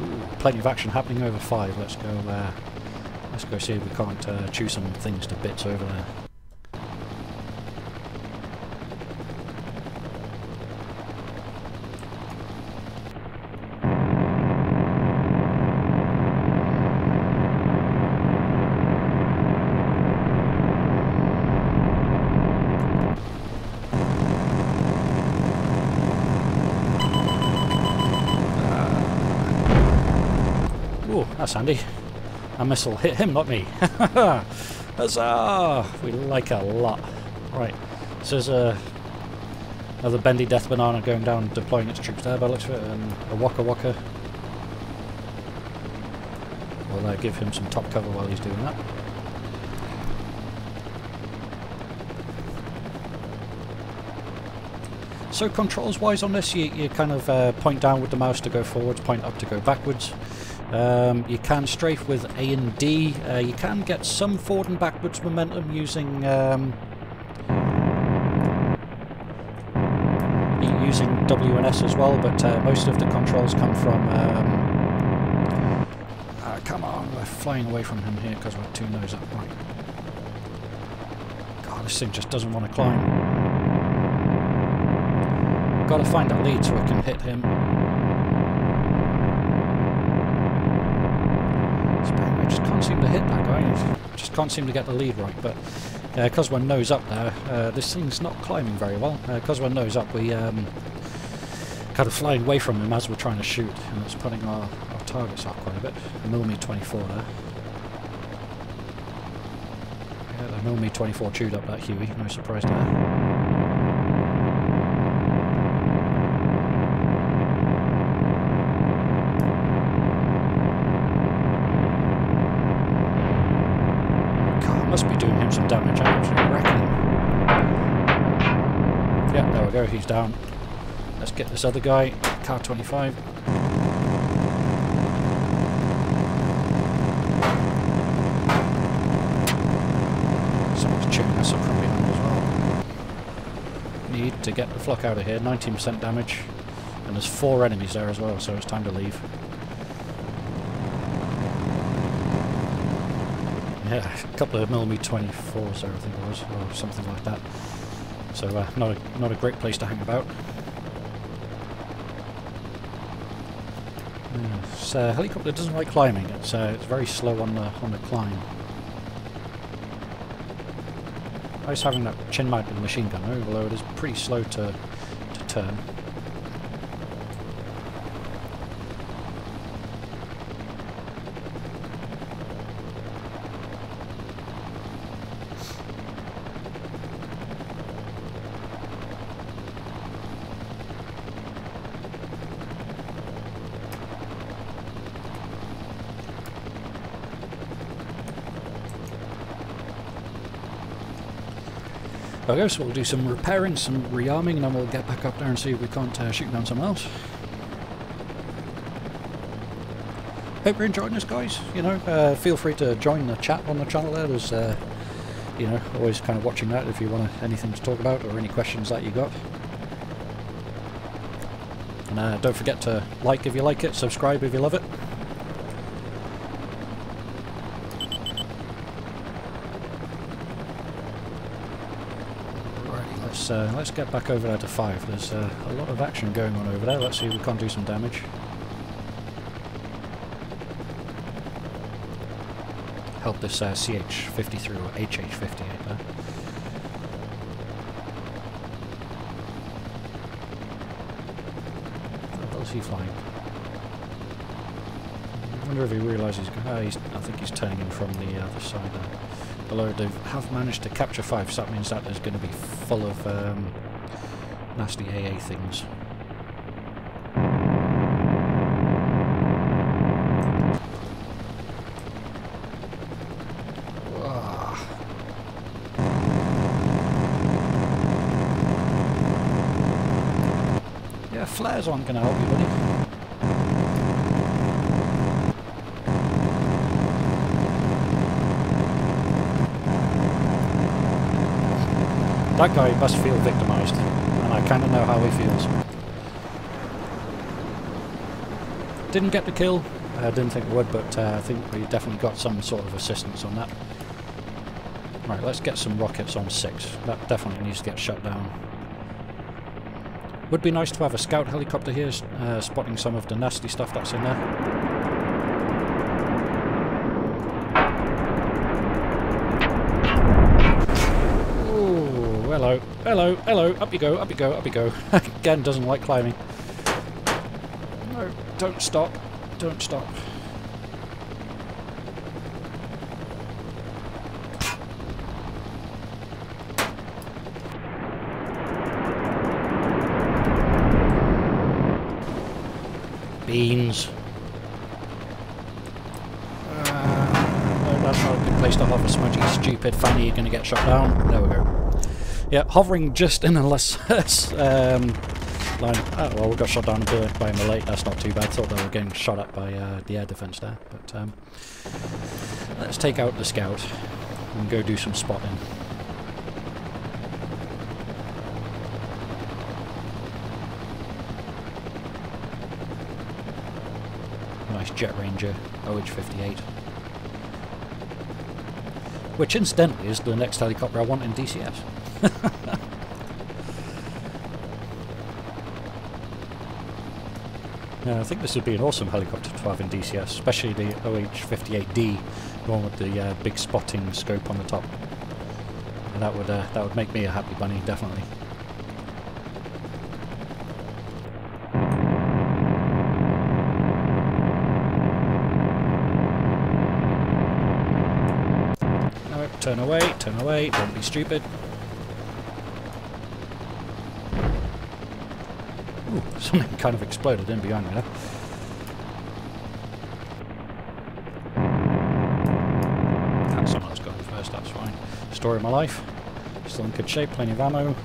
Ooh, plenty of action happening over 5. Let's go see if we can't chew some things to bits over there. that's handy. A missile hit him, not me. Huzzah! We like it a lot. Right, so there's another bendy death banana going down, deploying its troops there by the looks of it, and a Waka Waka. We'll give him some top cover while he's doing that. So controls wise on this, you kind of point down with the mouse to go forwards, point up to go backwards. You can strafe with A and D. You can get some forward and backwards momentum using W and S as well, but most of the controls come from... come on, we're flying away from him here because we're too nose up. Right. God, this thing just doesn't want to climb. Got to find that lead so I can hit him. I just can't seem to hit that guy. Just can't seem to get the lead right. But because we're nose up there, this thing's not climbing very well. Because we're nose up, we kind of flying away from him as we're trying to shoot, and it's putting our targets up quite a bit. A millimeter 24 there. Yeah, the millimeter 24 chewed up that Huey. No surprise there. Must be doing him some damage. I'm absolutely wrecking him. Yeah, there we go, he's down. Let's get this other guy, car 25. Someone's chewing us up from behind as well. Need to get the flock out of here, 19% damage. And there's 4 enemies there as well, so it's time to leave. Yeah, a couple of millimeter 24s there, I think it was, or something like that. So not a great place to hang about. This helicopter doesn't like climbing. It's very slow on the climb. Nice having that chin-mounted machine gun, although it is pretty slow to turn. Okay, so we'll do some repairing, some rearming, and then we'll get back up there and see if we can't shoot down someone else. Hope you're enjoying this, guys. You know, feel free to join the chat on the channel there. There's, you know, always kind of watching that if you want anything to talk about or any questions that you got. And don't forget to like if you like it, subscribe if you love it. Let's get back over there to 5. There's a lot of action going on over there. Let's see if we can't do some damage. Help this CH-53 or HH-58 there. What else is he flying? I wonder if he realises I think he's turning in from the other side there. Although they have managed to capture 5, so that means that there's going to be full of nasty AA things. Yeah, flares aren't going to help you, buddy. That guy must feel victimised, and I kind of know how he feels. Didn't get the kill, I didn't think we would, but I think we definitely got some sort of assistance on that. Right, let's get some rockets on 6. That definitely needs to get shut down. Would be nice to have a scout helicopter here, spotting some of the nasty stuff that's in there. Hello, hello, hello, up you go, up you go, up you go. Again, doesn't like climbing. No, don't stop, don't stop. Beans. No, that's not a good place to hover, smudgy, stupid fanny. You're going to get shot down. There we go. Yeah, hovering just in a less line. Oh, well, we got shot down by a Malay. That's not too bad. Thought they were getting shot at by the air defence there. But let's take out the scout and go do some spotting. Nice Jet Ranger OH-58. Which incidentally is the next helicopter I want in DCS. Yeah, I think this would be an awesome helicopter to have in DCS, especially the OH-58D, the one with the big spotting scope on the top. And that would make me a happy bunny, definitely. No, turn away, don't be stupid. Ooh, something kind of exploded in behind me there. Someone else going first, that's fine. Story of my life. Still in good shape, plenty of ammo.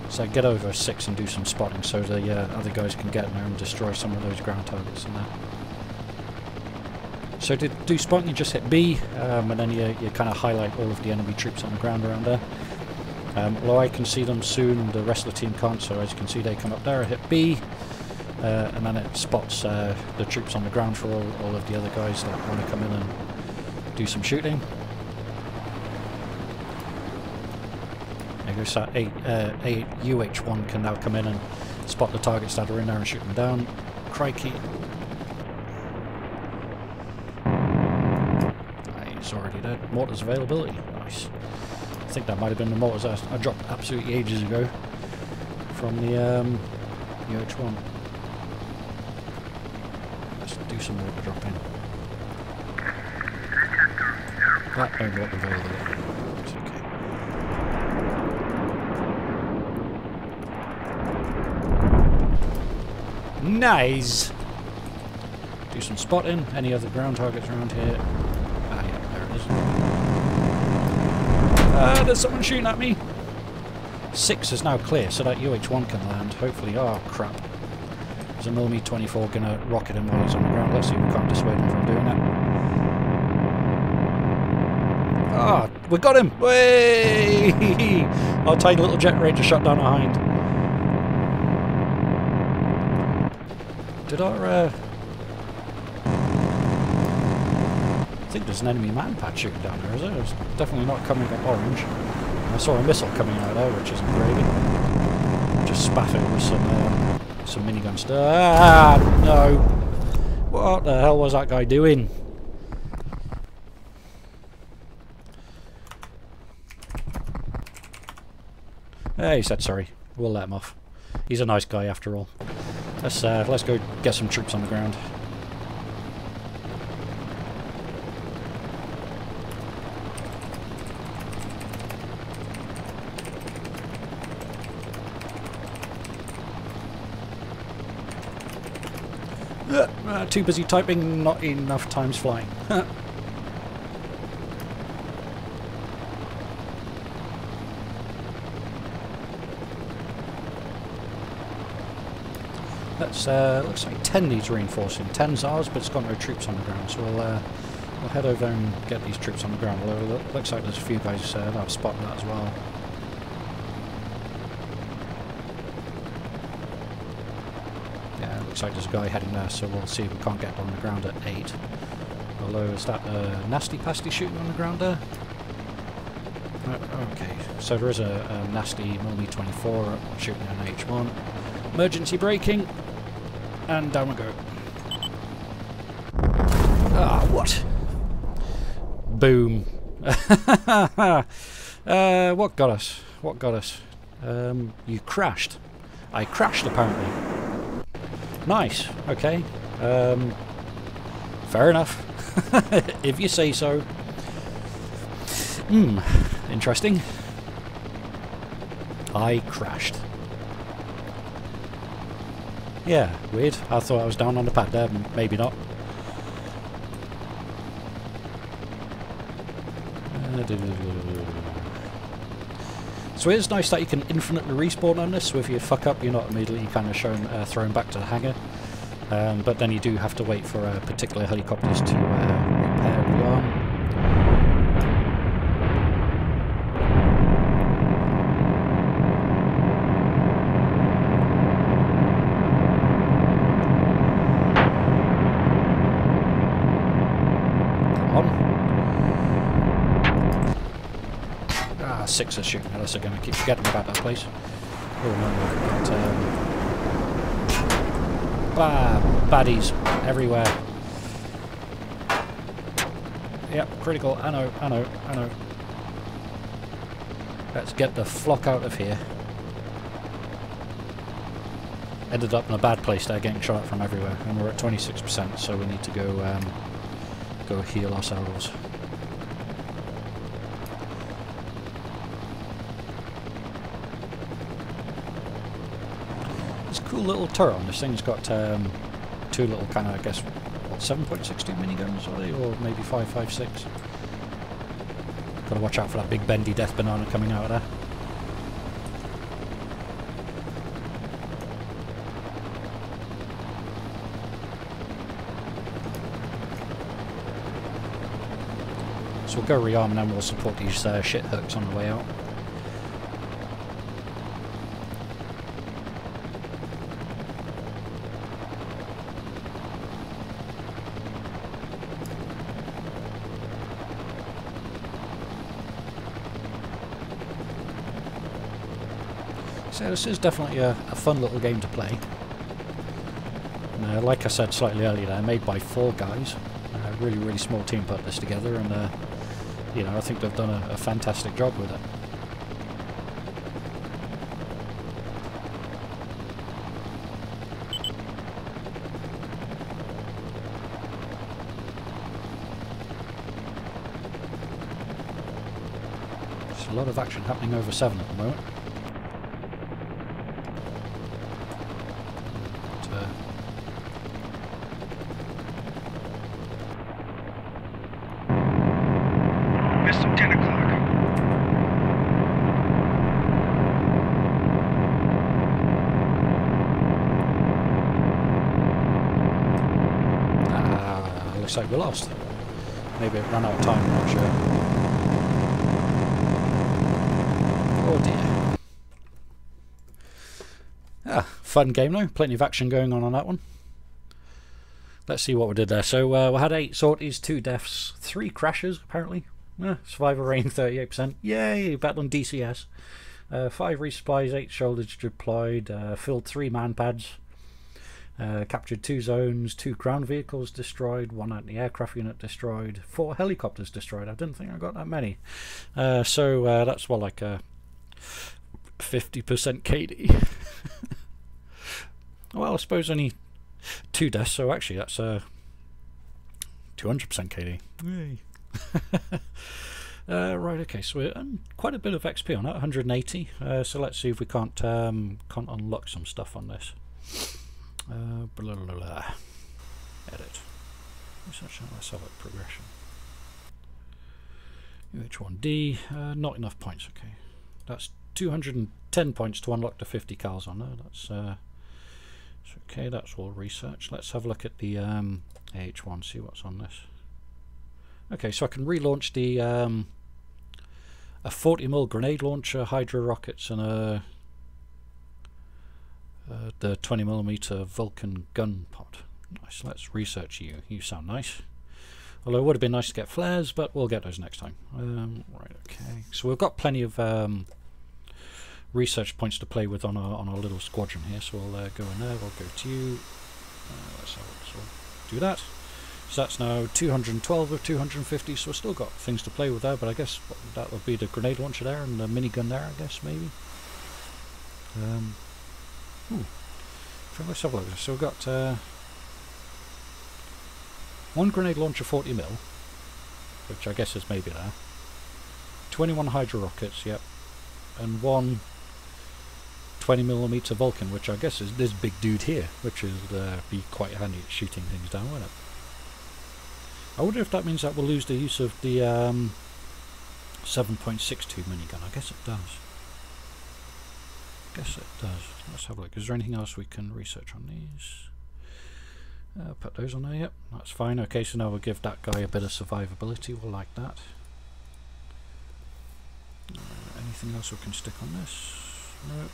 So get over 6 and do some spotting so the other guys can get in there and destroy some of those ground targets and that. So to do spotting, you just hit B, and then you kind of highlight all of the enemy troops on the ground around there. Although I can see them soon, the rest of the team can't, so as you can see they come up there, I hit B, and then it spots the troops on the ground for all of the other guys that want to come in and do some shooting. There goes that UH-1 can now come in and spot the targets that are in there and shoot them down. Crikey. He's already dead. Mortars availability. Nice. I think that might have been the mortars I dropped absolutely ages ago from the UH-1. Let's do some mortar dropping. That no mortar availability. It's okay. Nice! Do some spotting. Any other ground targets around here? Ah, yeah, there it is. There's someone shooting at me! 6 is now clear, so that UH-1 can land. Hopefully. Oh, crap. There's a mm-24 gonna rocket him while he's on the ground. Let's see if we can't dissuade him from doing that. Ah, we got him! Way! Our tiny little Jet Ranger shot down our hind. Did our I think there's an enemy man pad shooting down there, is it? It's definitely not coming up orange. I saw a missile coming out there, which isn't gravy. Just spaff it with some minigun stuff. Ah, no! What the hell was that guy doing? He said sorry. We'll let him off. He's a nice guy after all. Let's go get some troops on the ground. Too busy typing, not enough times flying. Looks like 10 needs reinforcing. 10's ours, but it's got no troops on the ground, so we'll head over and get these troops on the ground. Although it looks like there's a few guys that have spotted that as well. Yeah, it looks like there's a guy heading there, so we'll see if we can't get on the ground at 8. Although, is that nasty pasty shooting on the ground there? Okay, so there is a nasty mm24 shooting an H1. Emergency braking, and down we go. Ah, what? Boom. What got us? What got us? You crashed. I crashed, apparently. Nice. Okay. Fair enough. If you say so. Interesting. I crashed. Yeah, weird. I thought I was down on the pad there, maybe not. So it is nice that you can infinitely respawn on this, so if you fuck up you're not immediately kind of thrown back to the hangar. But then you do have to wait for particular helicopters to repair the arm. Six are shooting at us again. I keep forgetting about that place. Oh no, baddies everywhere. Yep, critical. I know. Let's get the flock out of here. Ended up in a bad place there, getting shot at from everywhere, and we're at 26%, so we need to go heal ourselves. Cool little turret on this thing. It's got two little kind of, I guess, what, 7.62 miniguns are they, or maybe 5.56. Got to watch out for that big bendy death banana coming out of there. So we'll go rearm and then we'll support these shit hooks on the way out. So this is definitely a fun little game to play. And, like I said slightly earlier, they're made by 4 guys. A really small team put this together, and you know, I think they've done a fantastic job with it. There's a lot of action happening over 7 at the moment. Looks like we lost. Maybe it ran out of time, I'm not sure. Oh dear. Ah, fun game though. Plenty of action going on that one. Let's see what we did there. So we had 8 sorties, 2 deaths, 3 crashes apparently. Survivor rating 38%. Yay! Battle on DCS. 5 resupplies, 8 shoulders deployed, filled 3 man pads. Captured 2 zones, 2 ground vehicles destroyed, 1 anti-aircraft unit destroyed, 4 helicopters destroyed. I didn't think I got that many. So that's what, like a 50% KD. Well, I suppose only 2 deaths, so actually that's 200% KD. Yay. Right, okay, so we're quite a bit of XP on that, 180. So let's see if we can't unlock some stuff on this. Blah, blah, blah. Edit. Let's have a progression. UH1D, not enough points, okay. That's 210 points to unlock the 50 cars on there. That's okay, that's all research. Let's have a look at the AH1, see what's on this. Okay, so I can relaunch the a 40mm grenade launcher, hydro rockets, and the 20mm Vulcan gun pod. Nice. Let's research you. You sound nice. Although it would have been nice to get flares, but we'll get those next time. Right. Okay. So we've got plenty of research points to play with on our little squadron here. So we'll go in there. We'll go to you. So we'll do that. So that's now 212 of 250. So we've still got things to play with there. But I guess that would be the grenade launcher there and the minigun there. I guess maybe. Let's have a look. So we've got 1 grenade launcher 40mm, which I guess is maybe there. 21 hydro rockets, yep. And 1 20mm Vulcan, which I guess is this big dude here, which is be quite handy at shooting things down, won't it? I wonder if that means that we'll lose the use of the 7.62 minigun. I guess it does. Let's have a look. Is there anything else we can research on these? Put those on there, yep, that's fine. Okay, so now we'll give that guy a bit of survivability, we'll like that. Anything else we can stick on this? No.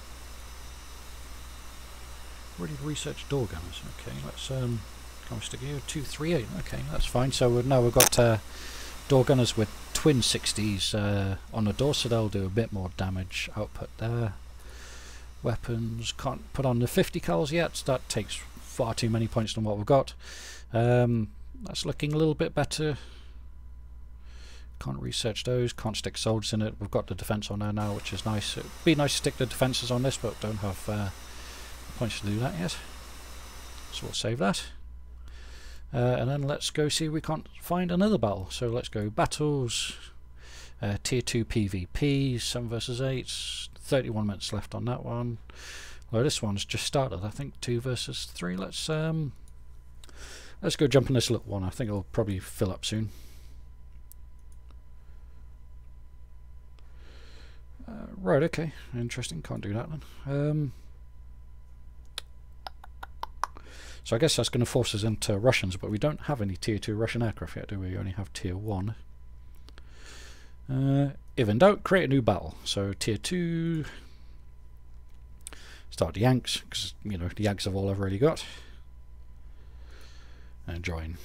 Already researched door gunners, okay, let's can we stick here? 238, okay, that's fine. So now we've got door gunners with twin 60s on the door, so they'll do a bit more damage output there. Weapons, can't put on the 50 cals yet, that takes far too many points than what we've got. That's looking a little bit better. Can't research those, can't stick soldiers in it. We've got the defense on there now, which is nice. It'd be nice to stick the defenses on this, but don't have points to do that yet. So we'll save that. And then let's go see if we can't find another battle. So let's go battles, tier 2 PvP, 7 versus 8, 31 minutes left on that one. Well, this one's just started, I think 2 versus 3. Let's go jump in this little one. I think it'll probably fill up soon. Right, okay, interesting. Can't do that then. So I guess that's going to force us into Russians, but we don't have any tier 2 Russian aircraft yet, do we? We only have tier 1. If in doubt, create a new battle. So tier 2. Start the Yanks, because you know the Yanks have all I've really got. And join.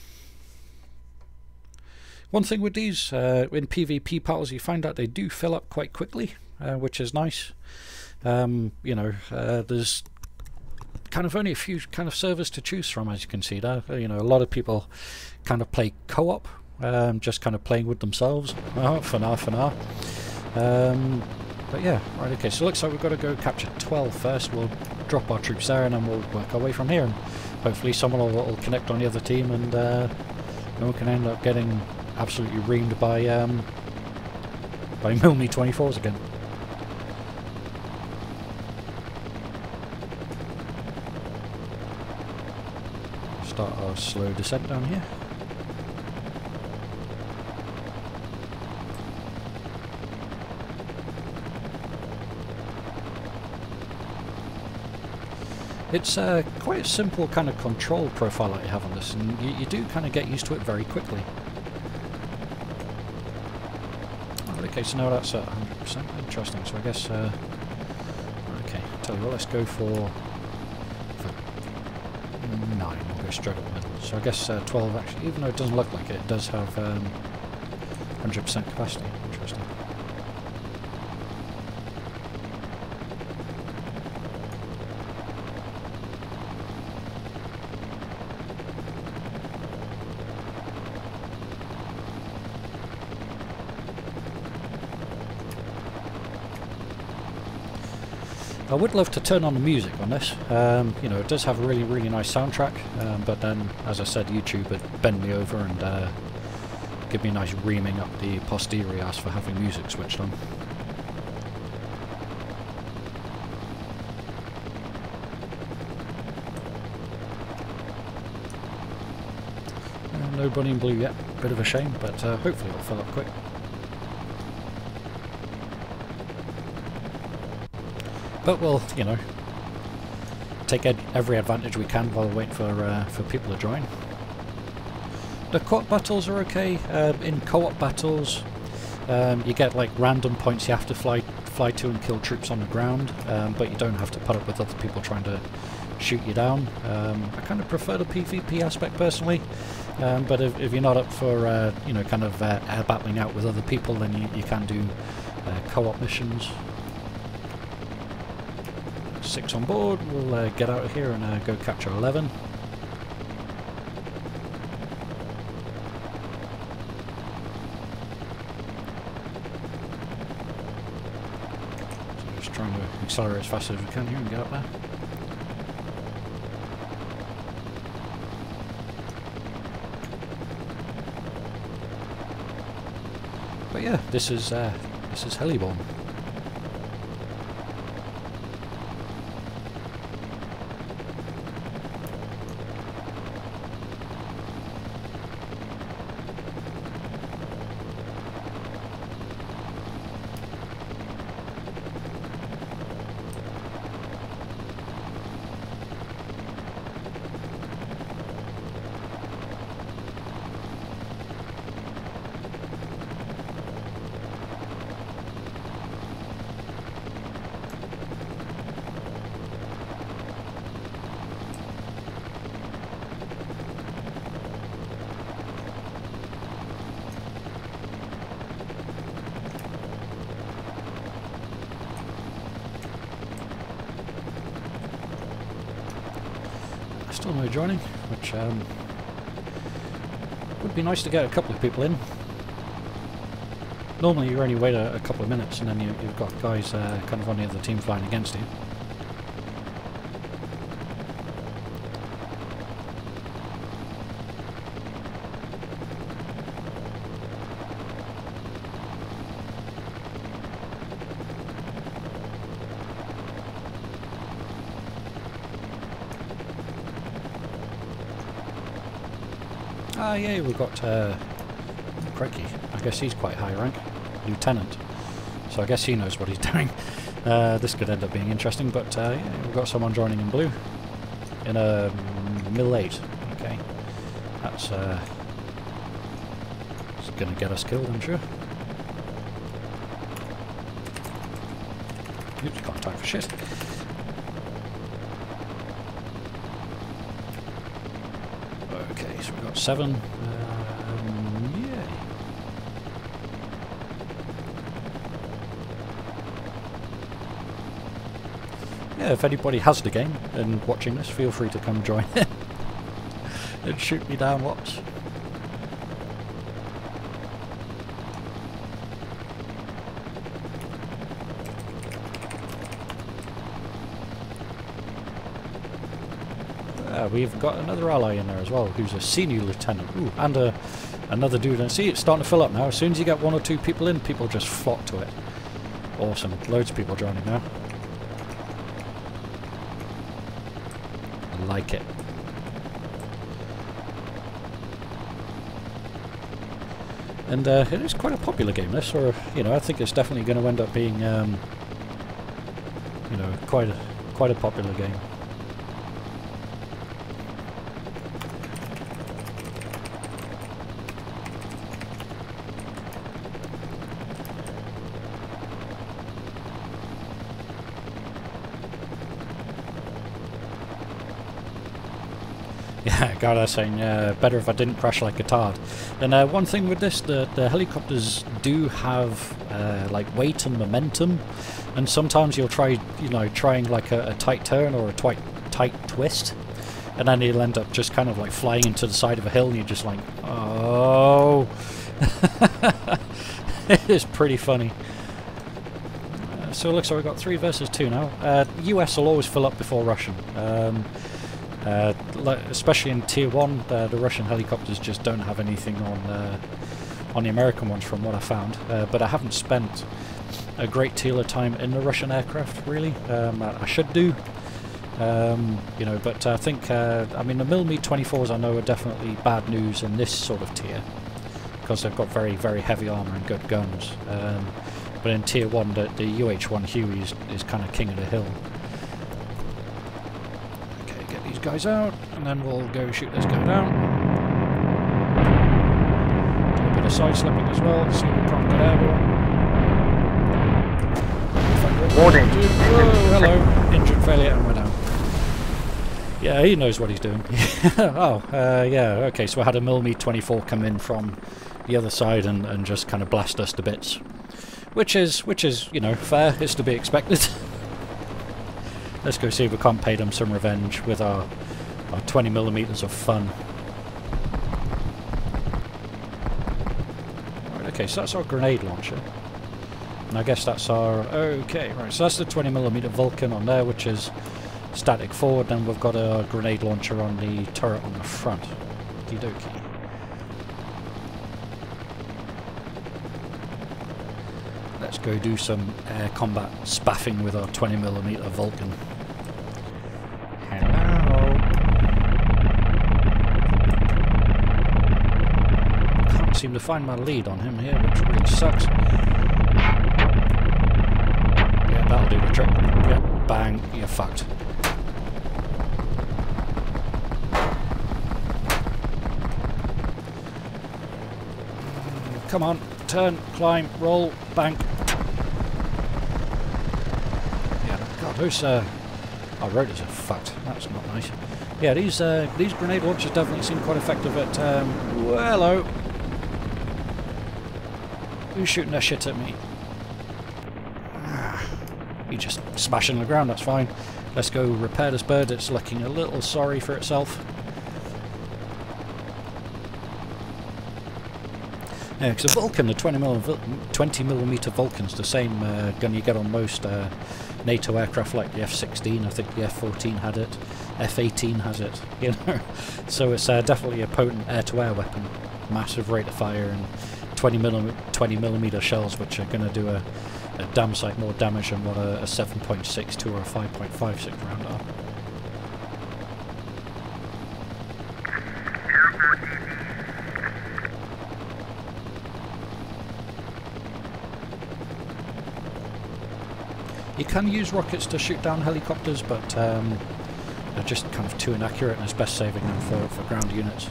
One thing with these, in PvP battles, you find out they do fill up quite quickly, which is nice. You know, there's kind of only a few kind of servers to choose from, as you can see there. You know, a lot of people kind of play co-op, just kind of playing with themselves. For now. But yeah, right, okay, so it looks like we've got to go capture 12 first. We'll drop our troops there and then we'll work our way from here, and hopefully someone will connect on the other team, and no one can end up getting absolutely reamed by Milne 24s again. Start our slow descent down here. It's quite a simple kind of control profile that you have on this, and you do kind of get used to it very quickly. Okay, so now that's at 100%. Interesting. So I guess, okay, tell you what, let's go for 9. We'll go straight up the middle. So I guess 12 actually, even though it doesn't look like it, does have 100% capacity. Interesting. I would love to turn on the music on this. You know, it does have a really, really nice soundtrack, but then, as I said, YouTube would bend me over and give me a nice reaming up the posterior ass for having music switched on. Nobody in blue yet. Bit of a shame, but hopefully it'll fill up quick. But we'll, you know, take every advantage we can while waiting for people to join. The co-op battles are okay. In co-op battles, you get like random points you have to fly to and kill troops on the ground, but you don't have to put up with other people trying to shoot you down. I kind of prefer the PvP aspect personally, but if you're not up for you know, kind of air battling out with other people, then you can do co-op missions. 6 on board, we'll get out of here and go capture 11. So just trying to accelerate as fast as we can here and get up there. But yeah, this is Heliborne. Still no joining, which would be nice to get a couple of people in. Normally you only wait a couple of minutes and then you've got guys kind of on the other team flying against you. Ah, yeah, we've got crikey, I guess he's quite high rank, lieutenant, so I guess he knows what he's doing. This could end up being interesting, but yeah, we've got someone joining in blue in a mill 8. Okay, that's going to get us killed, I'm sure. Oops, can't type for shit. Okay, so we've got 7. Yeah. Yeah, if anybody has the game and watching this, feel free to come join in and shoot me down lots. We've got another ally in there as well, who's a senior lieutenant. Ooh, and another dude. And see, it's starting to fill up now. As soon as you get 1 or 2 people in, people just flock to it. Awesome. Loads of people joining now. I like it. And it is quite a popular game, this, or you know, I think it's definitely going to end up being, you know, quite a popular game. Yeah, God, I was saying, better if I didn't crash like a tard. And one thing with this, the helicopters do have like weight and momentum, and sometimes you'll try, you know, trying like a tight turn or a tight twist, and then you'll end up just kind of like flying into the side of a hill, and you're just like, oh, it is pretty funny. So it looks like we've got 3 versus 2 now. US will always fill up before Russian. Especially in Tier 1, the Russian helicopters just don't have anything on the American ones from what I found. But I haven't spent a great deal of time in the Russian aircraft, really. I should do. You know, but I think, I mean, the mm-24s I know are definitely bad news in this sort of tier, because they've got very, very heavy armour and good guns. But in Tier 1, the UH-1 Huey is kind of king of the hill. Guys out, and then we'll go shoot this guy down. Do a bit of side slipping as well, see if we can't get airborne. Warning. Oh, hello. Engine failure, and we're down. Yeah, he knows what he's doing. Oh, yeah, okay, so I had a mm-24 come in from the other side and just kind of blast us to bits. Which is, you know, fair, it's to be expected. Let's go see if we can't pay them some revenge with our 20mm of fun. Right, okay, so that's our grenade launcher. And I guess that's our... Okay, right, so that's the 20mm Vulcan on there, which is static forward. Then we've got a grenade launcher on the turret on the front. Okie dokie. Let's go do some air combat spaffing with our 20mm Vulcan. Hello. Can't seem to find my lead on him here, which really sucks. Yeah, that'll do the trick. Yeah, bang, you're fucked. Come on, turn, climb, roll, bang. Yeah, God, those our rotors are fucked. That's not nice. Yeah, these grenade launchers definitely seem quite effective at. Well, hello. Who's shooting that shit at me? You just smashing the ground. That's fine. Let's go repair this bird. It's looking a little sorry for itself. Yeah, because a Vulcan, the 20mm Vulcan's the same gun you get on most NATO aircraft, like the F-16. I think the F-14 had it. F-18 has it. You know, so it's definitely a potent air-to-air weapon. Massive rate of fire and 20mm shells, which are going to do a damn sight more damage than what a 7.62 or a 5.56 round are. You can use rockets to shoot down helicopters, but they're just kind of too inaccurate, and it's best saving them for ground units.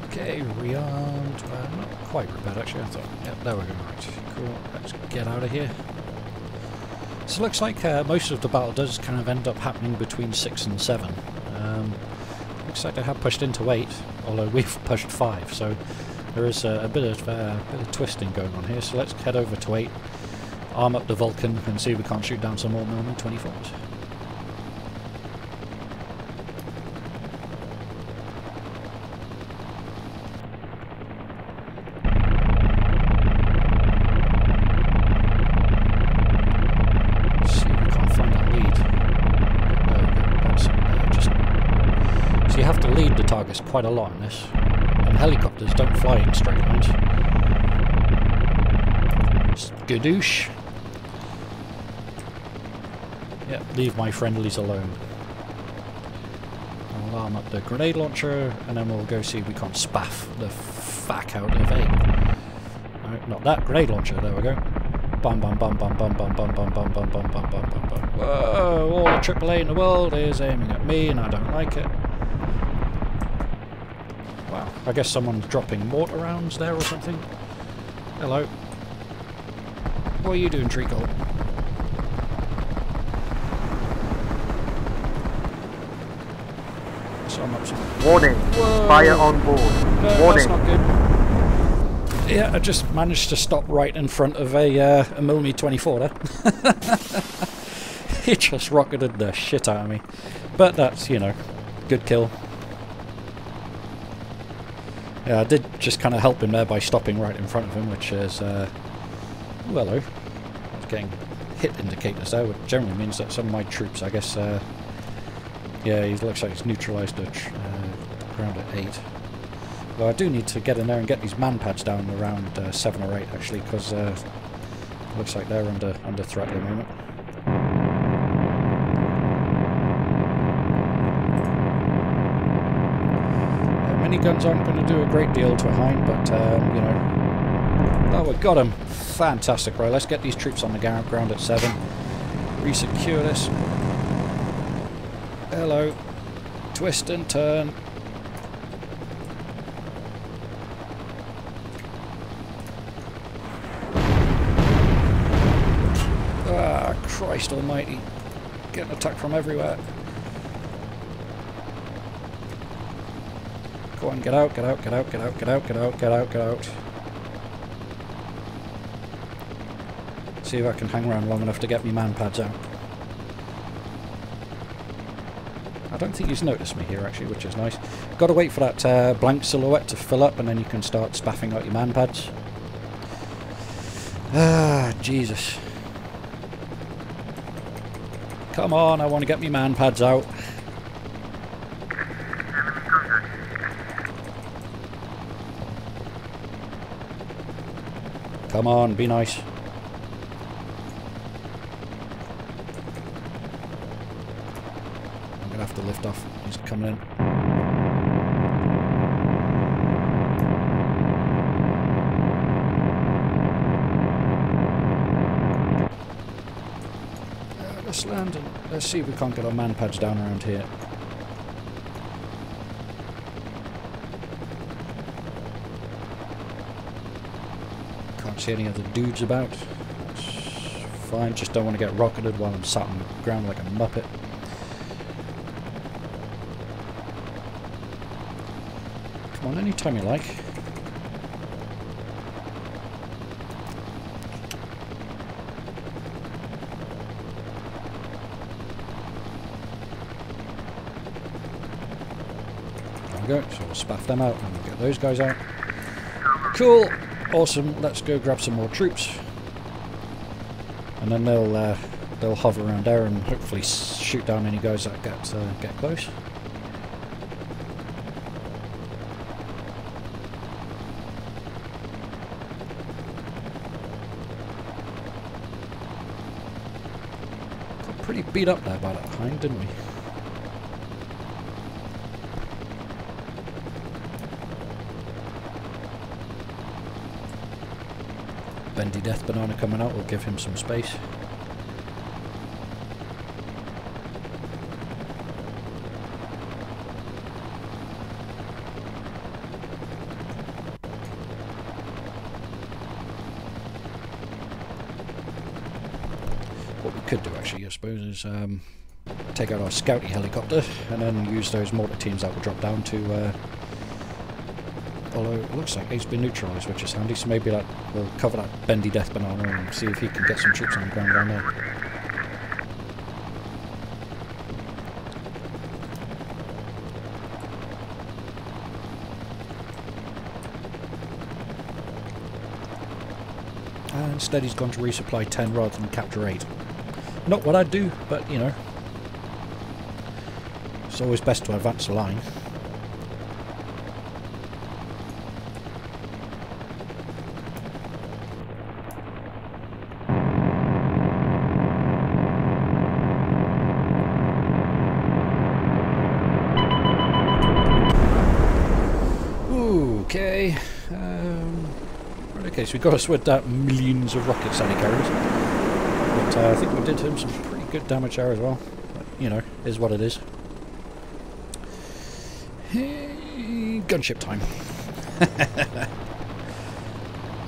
Okay, rearmed. Not quite repaired actually, I thought. Yep, there we go, right. Cool, let's get out of here. So it looks like most of the battle does kind of end up happening between 6 and 7. Looks like they have pushed into 8, although we've pushed 5, so there is a bit of twisting going on here. So let's head over to 8, arm up the Vulcan, and see if we can't shoot down some more mm24s. Targets quite a lot in this, and helicopters don't fly in straight lines. Skadoosh. Yep, leave my friendlies alone. I'll arm up the grenade launcher, and then we'll go see if we can't spaff the fuck out of A. No, not that grenade launcher. There we go. Bum bum bum bum bum bum bum bum bum bum bum bum bum bum bum. Whoa! All the AAA in the world is aiming at me, and I don't like it. Wow, I guess someone's dropping mortar rounds there or something. Hello. What are you doing, Treacle? Warning, Whoa. Fire on board. Warning. That's not good. Yeah, I just managed to stop right in front of a mm24 there. He just rocketed the shit out of me. But that's, you know, good kill. Yeah, I did just kind of help him there by stopping right in front of him, which is, well, hello. I was getting hit indicators there, which generally means that some of my troops, I guess, yeah, he looks like he's neutralised the ground at 8. Well, I do need to get in there and get these man pads down around 7 or 8, actually, because it looks like they're under threat at the moment. Miniguns aren't going to do a great deal to a Hind, but, you know... Oh, we got him! Fantastic, right, let's get these troops on the ground at 7. Resecure this. Hello. Twist and turn. Ah, Christ almighty. Getting attacked from everywhere. Go on, get out, get out, get out, get out, get out, get out, get out, get out. See if I can hang around long enough to get me man pads out. I don't think he's noticed me here actually, which is nice. Got to wait for that blank silhouette to fill up and then you can start spaffing out your man pads. Ah, Jesus. Come on, I want to get me man pads out. Come on, be nice. I'm gonna have to lift off. He's coming in. Let's land and let's see if we can't get our man pads down around here. Can't see any other dudes about. That's fine, just don't want to get rocketed while I'm sat on the ground like a muppet. Come on, anytime you like. There we go, so we'll spaff them out and we'll get those guys out. Cool, awesome, let's go grab some more troops. And then they'll hover around there and hopefully shoot down any guys that get close. Got pretty beat up there by that hind, didn't we? Bendy Death Banana coming out will give him some space. What we could do actually, I suppose, is take out our scouty helicopter and then use those mortar teams that will drop down to although it looks like he's been neutralised, which is handy, so maybe we'll cover that Bendy Death Banana and see if he can get some troops on the ground down there. And instead he's gone to resupply 10 rather than capture 8. Not what I'd do, but you know, it's always best to advance the line. Okay, okay, so we've got to sweat out millions of rockets that he carries, but I think we did him some pretty good damage there as well, but, you know, is what it is. Gunship time.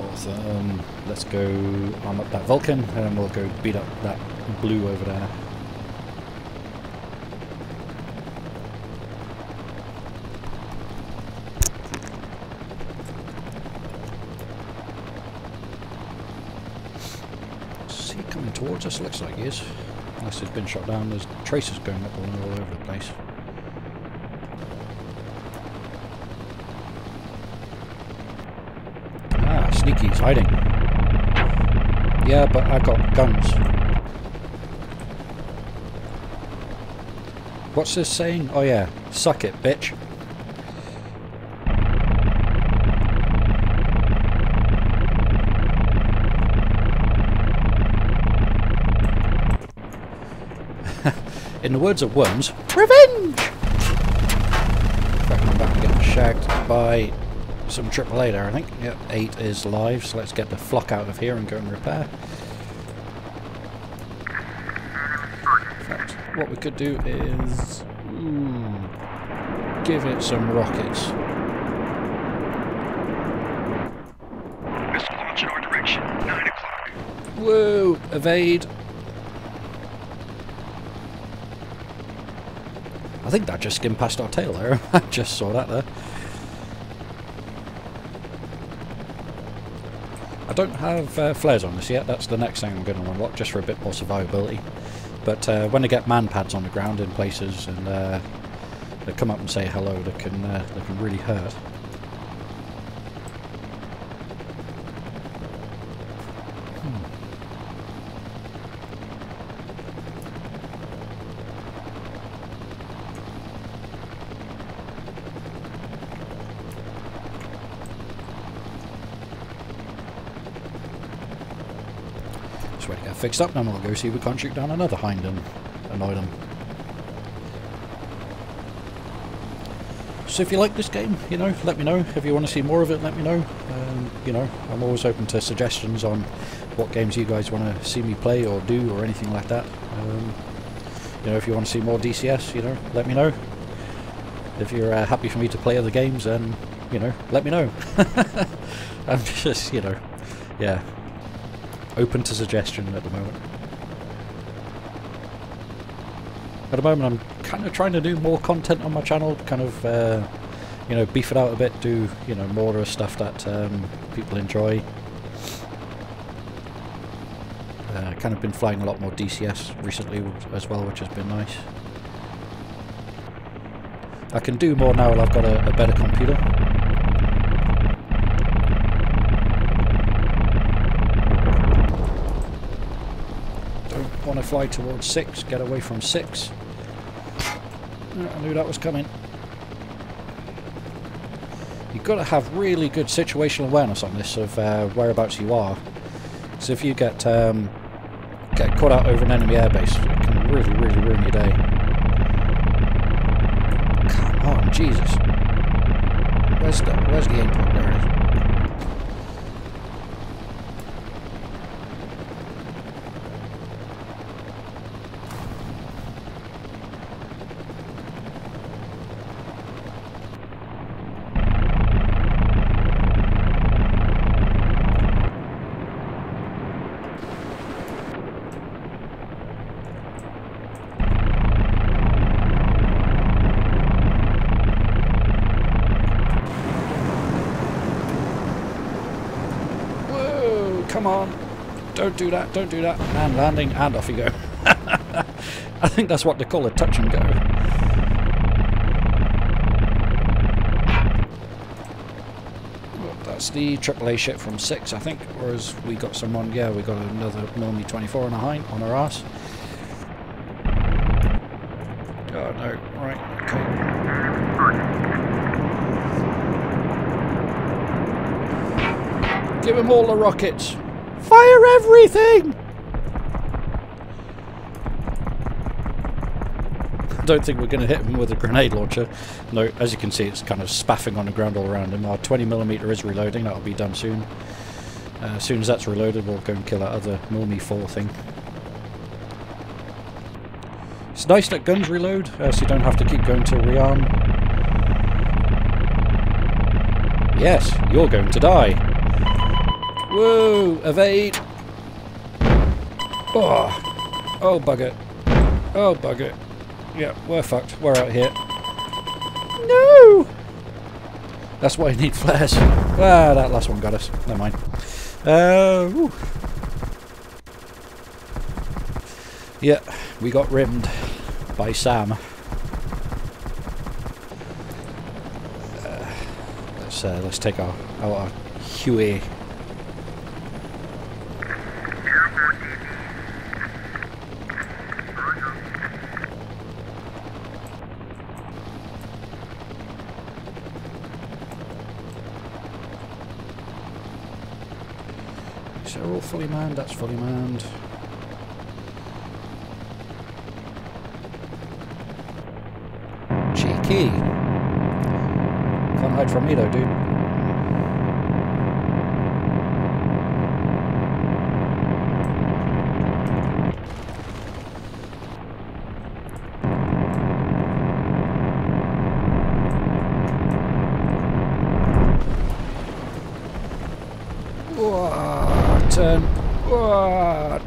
Awesome, let's go arm up that Vulcan and then we'll go beat up that blue over there. Coming towards us, looks like he is. Unless he's been shot down, there's tracers going up all over the place. Ah, sneaky, he's hiding. Yeah, but I got guns. What's this saying? Oh yeah, suck it, bitch. In the words of Worms, revenge! In fact, I'm about to get shagged by some AAA there, I think. Yep, 8 is live, so let's get the flock out of here and go and repair. In fact, what we could do is give it some rockets. Missile launch in our direction, 9 o'clock. Whoa, evade. I think that just skimmed past our tail there. I just saw that there. I don't have flares on this yet. That's the next thing I'm going to unlock, just for a bit more survivability. But when they get man pads on the ground in places and they come up and say hello, they can really hurt. Just wait to get fixed up, then we'll go see if we can't shoot down another hind and annoy them. So if you like this game, you know, let me know. If you want to see more of it, let me know. You know, I'm always open to suggestions on what games you guys want to see me play or do or anything like that. You know, if you want to see more DCS, you know, let me know. If you're happy for me to play other games, then, you know, let me know. I'm just, you know, yeah, open to suggestion at the moment. At the moment I'm kind of trying to do more content on my channel, kind of you know, beef it out a bit, do, you know, mortar stuff that people enjoy. Kind of been flying a lot more DCS recently as well, which has been nice. I can do more now that I've got a better computer. Don't want to fly towards 6, get away from 6. I knew that was coming. You've got to have really good situational awareness on this of whereabouts you are. So if you get caught out over an enemy airbase, it can really, really ruin your day. Come on, Jesus. Where's the aim point? There it is. Come on, don't do that, don't do that. And landing, and off you go. I think that's what they call a touch and go. Well, that's the AAA ship from 6, I think. Whereas we got someone, yeah, we got another Milmi 24 on our arse. Oh no, right, okay. Give him all the rockets. Fire everything! I don't think we're going to hit him with a grenade launcher. No, as you can see, it's kind of spaffing on the ground all around him. Our 20mm is reloading. That'll be done soon. As soon as that's reloaded, we'll go and kill that other Milmi 4 thing. It's nice that guns reload, so you don't have to keep going to rearm. Yes, you're going to die. Whoa! Evade! Oh! Oh, bugger. Oh, bugger. Yeah, we're fucked. We're out here. No! That's why I need flares. Ah, that last one got us. Never mind. Whew. Yeah, we got rimmed by Sam. Let's take our Huey. So we're all fully manned, that's fully manned. Cheeky! Can't hide from me though, dude.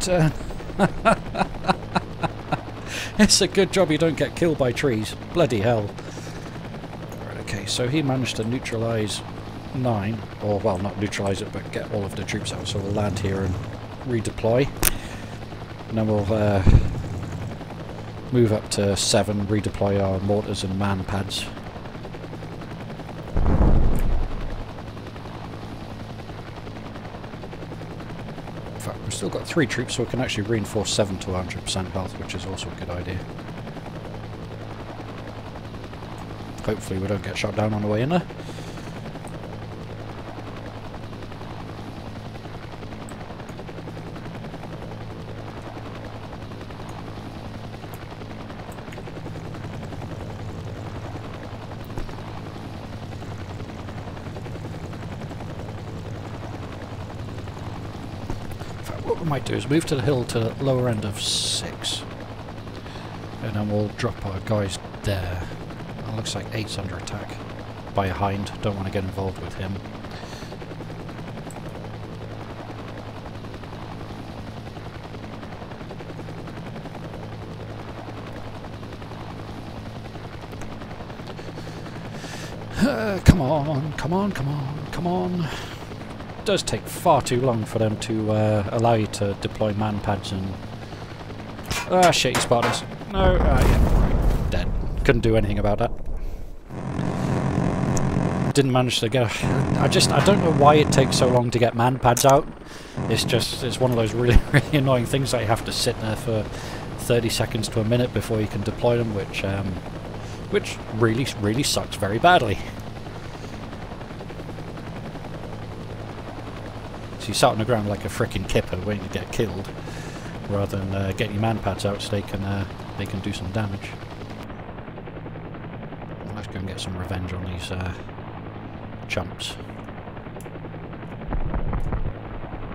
Turn. It's a good job you don't get killed by trees. Bloody hell. Right, okay, so he managed to neutralise 9, or well, not neutralise it, but get all of the troops out. So we'll land here and redeploy. And then we'll move up to 7, redeploy our mortars and man pads. We've still got 3 troops, so we can actually reinforce 7 to 100% health, which is also a good idea. Hopefully we don't get shot down on the way in there. What we might do is move to the hill to the lower end of 6, and then we'll drop our guys there. It looks like 8's under attack by a hind. Don't want to get involved with him. Come on, come on, come on, come on. It does take far too long for them to allow you to deploy man pads and... Ah, shit, you spotted us. No, yeah, dead. Couldn't do anything about that. Didn't manage to get... I don't know why it takes so long to get man pads out. It's one of those really, really annoying things that you have to sit there for 30 seconds to a minute before you can deploy them, which really, really sucks very badly. So you sat on the ground like a frickin' kipper waiting to get killed, rather than getting your man pads out so they can do some damage. Let's go and get some revenge on these chumps.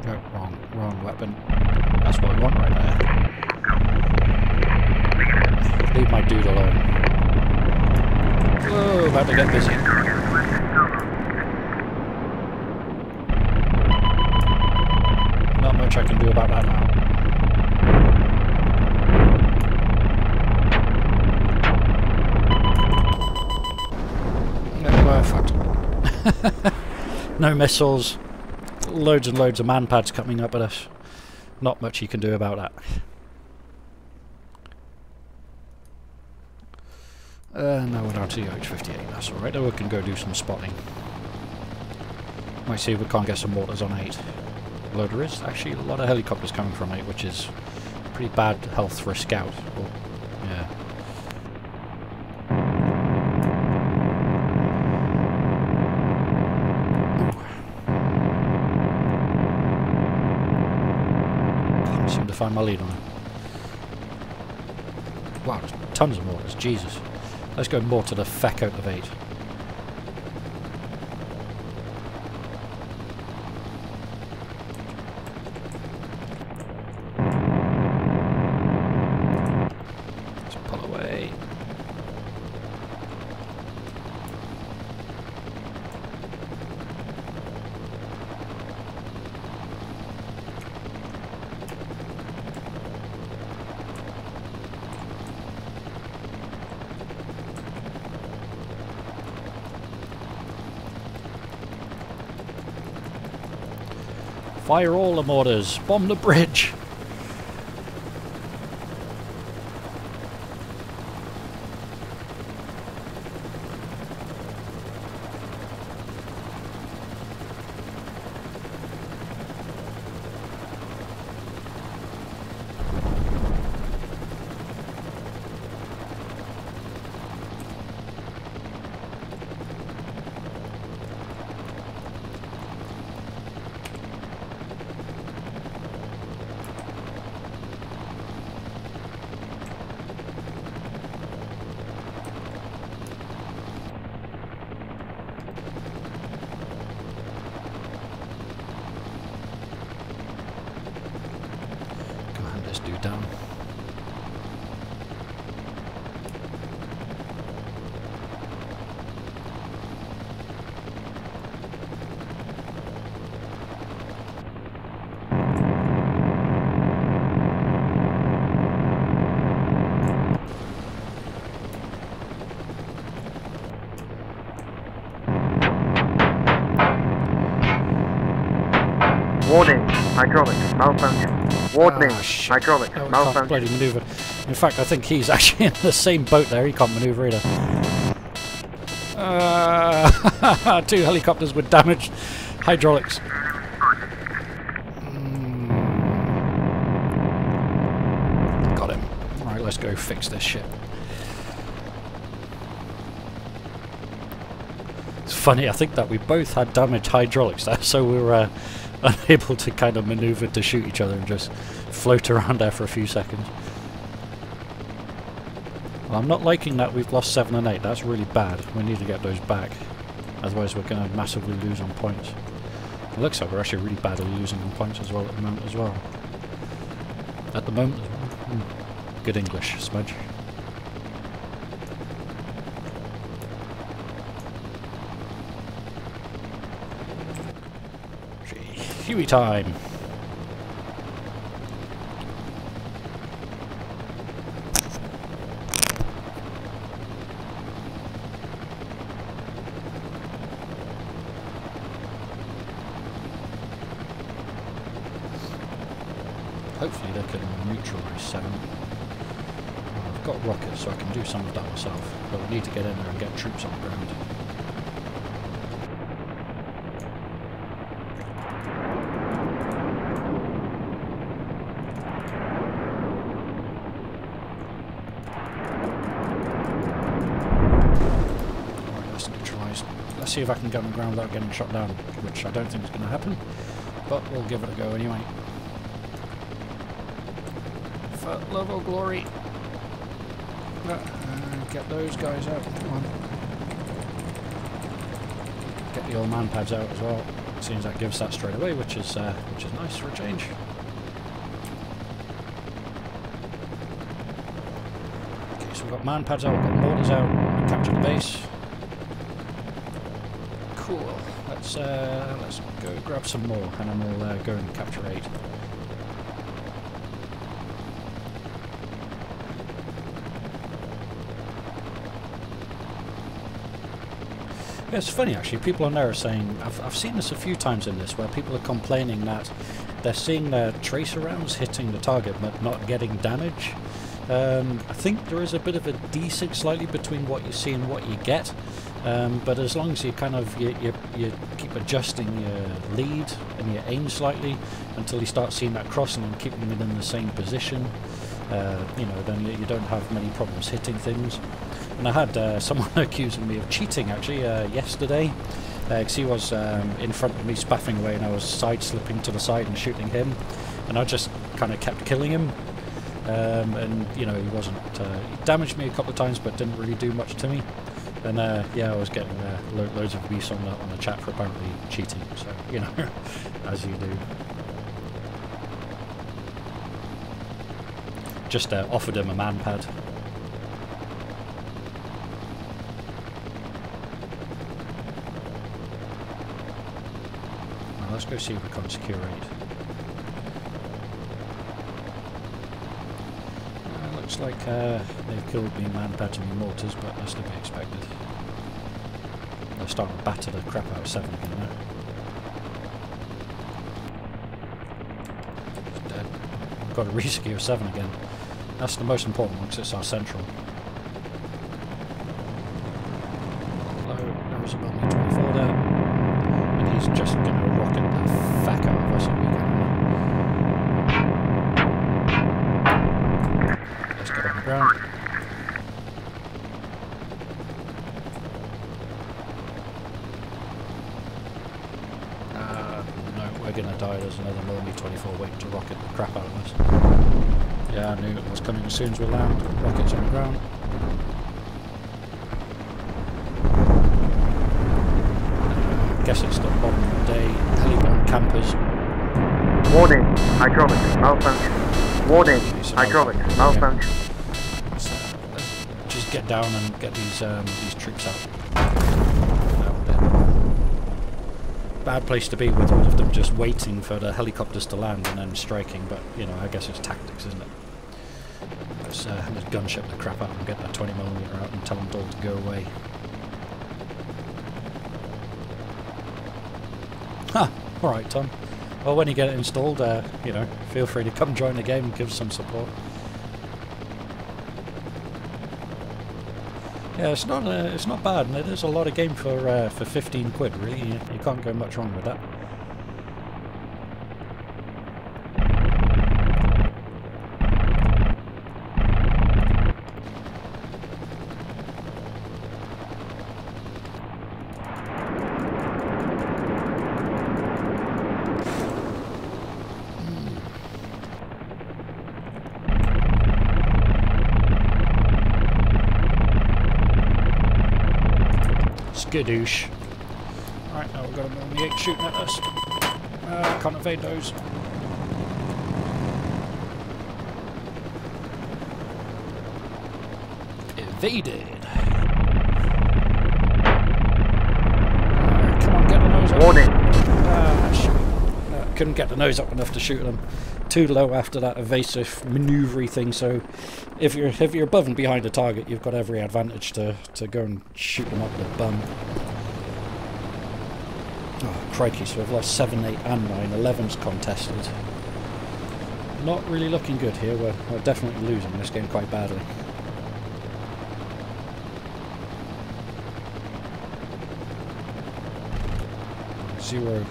No, wrong weapon. That's what we want right there. Leave my dude alone. Whoa, about to get busy. Not much I can do about that now. No, fucked. No missiles. Loads and loads of man pads coming up at us. Not much you can do about that. Now we're down to the OH-58, that's alright, then we can go do some spotting. Might see if we can't get some mortars on 8. Although there is actually a lot of helicopters coming from 8, which is pretty bad health for a scout. Well, yeah. Can't seem to find my lead on it. Wow, there's tons of mortars, Jesus. Let's go more to the feck out of 8. Let's pull away. Fire all the mortars! Bomb the bridge! Do down. Warning, hydraulics malfunction. Warning, hydraulics Can't malfunction. bloody manoeuvre. In fact, I think he's actually in the same boat there. He can't manoeuvre either. 2 helicopters with damaged hydraulics. Got him. Alright, let's go fix this shit. It's funny, I think that we both had damaged hydraulics there, so we were unable to kind of manoeuvre to shoot each other and just float around there for a few seconds. Well, I'm not liking that we've lost 7 and 8. That's really bad. We need to get those back. Otherwise we're going to massively lose on points. It looks like we're actually really badly losing on points as well at the moment as well. At the moment as well. Good English, Smudge. Huey time! hopefully they can neutralise 7. I've got rockets, so I can do some of that myself, but we need to get in there and get troops on the ground. Alright, that's neutralised. Let's see if I can get on the ground without getting shot down, which I don't think is going to happen, but we'll give it a go anyway. For love or glory. Get those guys out. Come on. Get the old man pads out as well. Seems that gives that straight away, which is nice for a change. Okay, so we've got man pads out, we've got mortars out. Capture the base. Cool. Let's go grab some more, and then we'll go and capture 8. Yeah, it's funny actually, people on there are saying, I've seen this a few times in this, where people are complaining that they're seeing their tracer rounds hitting the target but not getting damage. I think there is a bit of a desync slightly between what you see and what you get, but as long as you kind of you keep adjusting your lead and your aim slightly until you start seeing that crossing and keeping it in the same position, you know, then you don't have many problems hitting things. And I had someone accusing me of cheating actually yesterday, because he was in front of me spaffing away and I was side-slipping to the side and shooting him, and I just kind of kept killing him, and you know, he wasn't, he damaged me a couple of times but didn't really do much to me, and yeah, I was getting loads of abuse on the chat for apparently cheating, so you know, as you do. Just offered him a man pad. Let's go see if we can't secure 8. Looks like they've killed me man pads and me mortars, but that's to be expected. They're starting to batter the crap out of 7 again now. He's dead. We've got to resecure 7 again. That's the most important one because it's our central. Hello, there's about me 24 there. He's just going to rocket the fuck out of us if we can. Let's get on the ground. No, we're going to die. There's another mm24 waiting to rocket the crap out of us. Yeah, I knew it was coming as soon as we land. Rockets on the ground. Guess it's the bottom of the day. Heliborne campers. Warning, hydraulics malfunction. Warning, hydraulics malfunction. Let's just get down and get these troops out. Bad place to be with all of them just waiting for the helicopters to land and then striking, but you know, I guess it's tactics, isn't it? Let's gunship the crap out and get that 20mm out and tell them all to go away. Huh, alright Tom. Well, when you get it installed, you know, feel free to come join the game and give some support. Yeah, it's not bad, and it is a lot of game for 15 quid, really. You can't go much wrong with that. Skadoosh. Alright, now we've got them on the 8 shooting at us. Can't evade those. Evaded. Come on, get the nose up. Warning. Couldn't get the nose up enough to shoot them. Too low after that evasive manoeuvry thing, so if you're above and behind the target, you've got every advantage to go and shoot them up with a bum. Oh, crikey, so we've lost 7, 8 and 9. 11's contested. Not really looking good here. We're definitely losing this game quite badly. Zero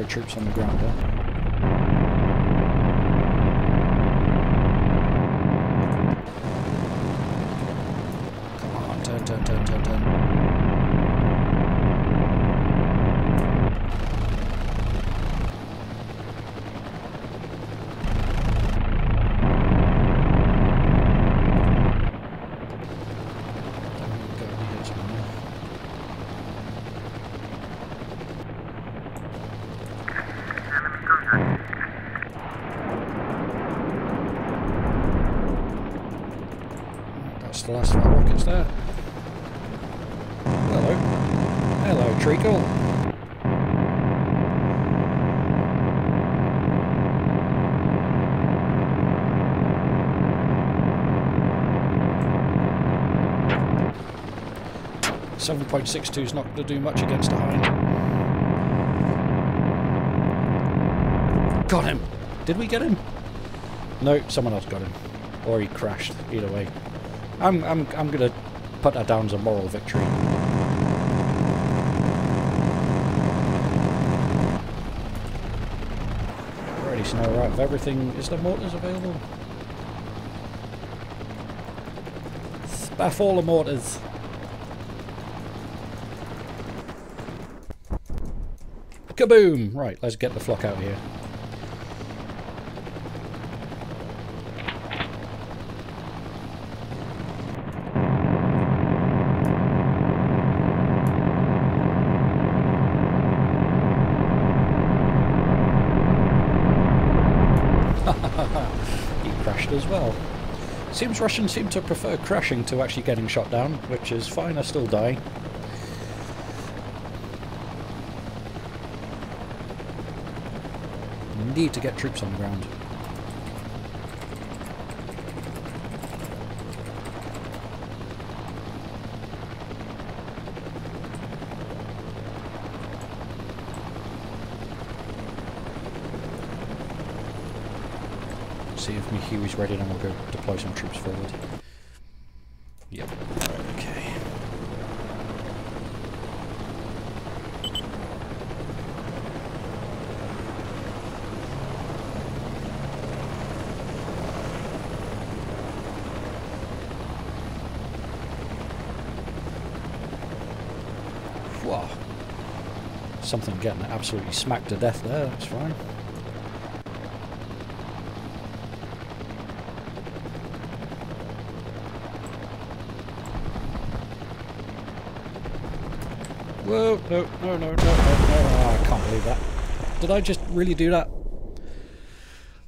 troops on the ground there. Come on, turn. 'That's the last of our rockets there. Hello. Hello, Treacle. .62 is not going to do much against a hind. Got him! Did we get him? No, someone else got him. Or he crashed. Either way. I'm going to put that down as a moral victory. Already so now we're out of everything. Is there mortars available? Spaff all the mortars. Kaboom! Right, let's get the flock out of here. He crashed as well. Seems Russians seem to prefer crashing to actually getting shot down, which is fine, I still die. Need to get troops on the ground. See if my Huey's ready, then we'll go deploy some troops forward. Yep. Right, okay. Whoa. Something getting absolutely smacked to death there, that's fine. Whoa, no. Oh, I can't believe that. Did I just really do that?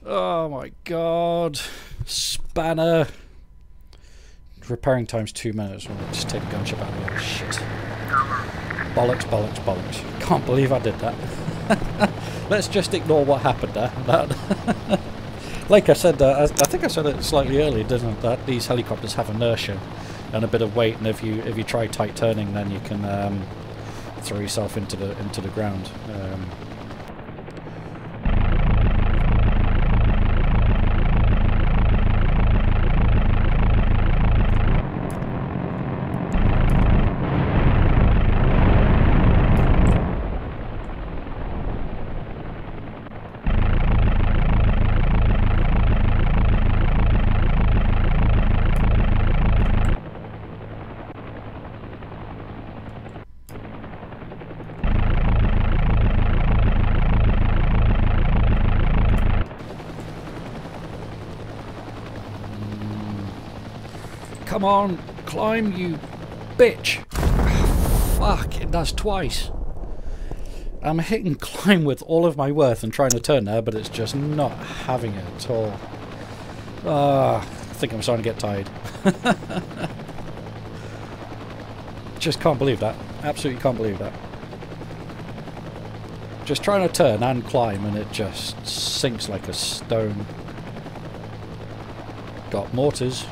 Oh my god. Spanner. Repairing time's 2 minutes. We'll just take a gunship out of the other shit. Bollocks. Can't believe I did that. Let's just ignore what happened there. Like I said, I think I said it slightly earlier, didn't I? That these helicopters have inertia and a bit of weight, and if you try tight turning, then you can throw yourself into the ground. Come on, climb, you bitch! Fuck, it does twice. I'm hitting climb with all of my worth and trying to turn there, but it's just not having it at all. I think I'm starting to get tired. Just can't believe that. Absolutely can't believe that. Just trying to turn and climb and it just sinks like a stone. Got mortars.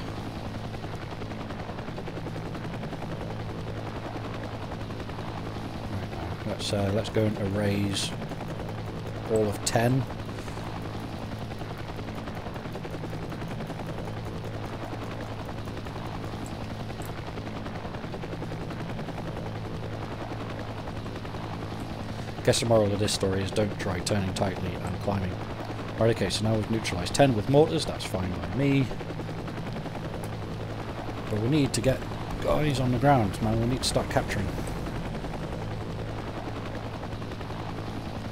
Let's go and erase all of 10. Guess the moral of this story is don't try turning tightly and climbing. Right, okay, so now we've neutralised 10 with mortars, that's fine by me. But we need to get guys on the ground, man, we need to start capturing.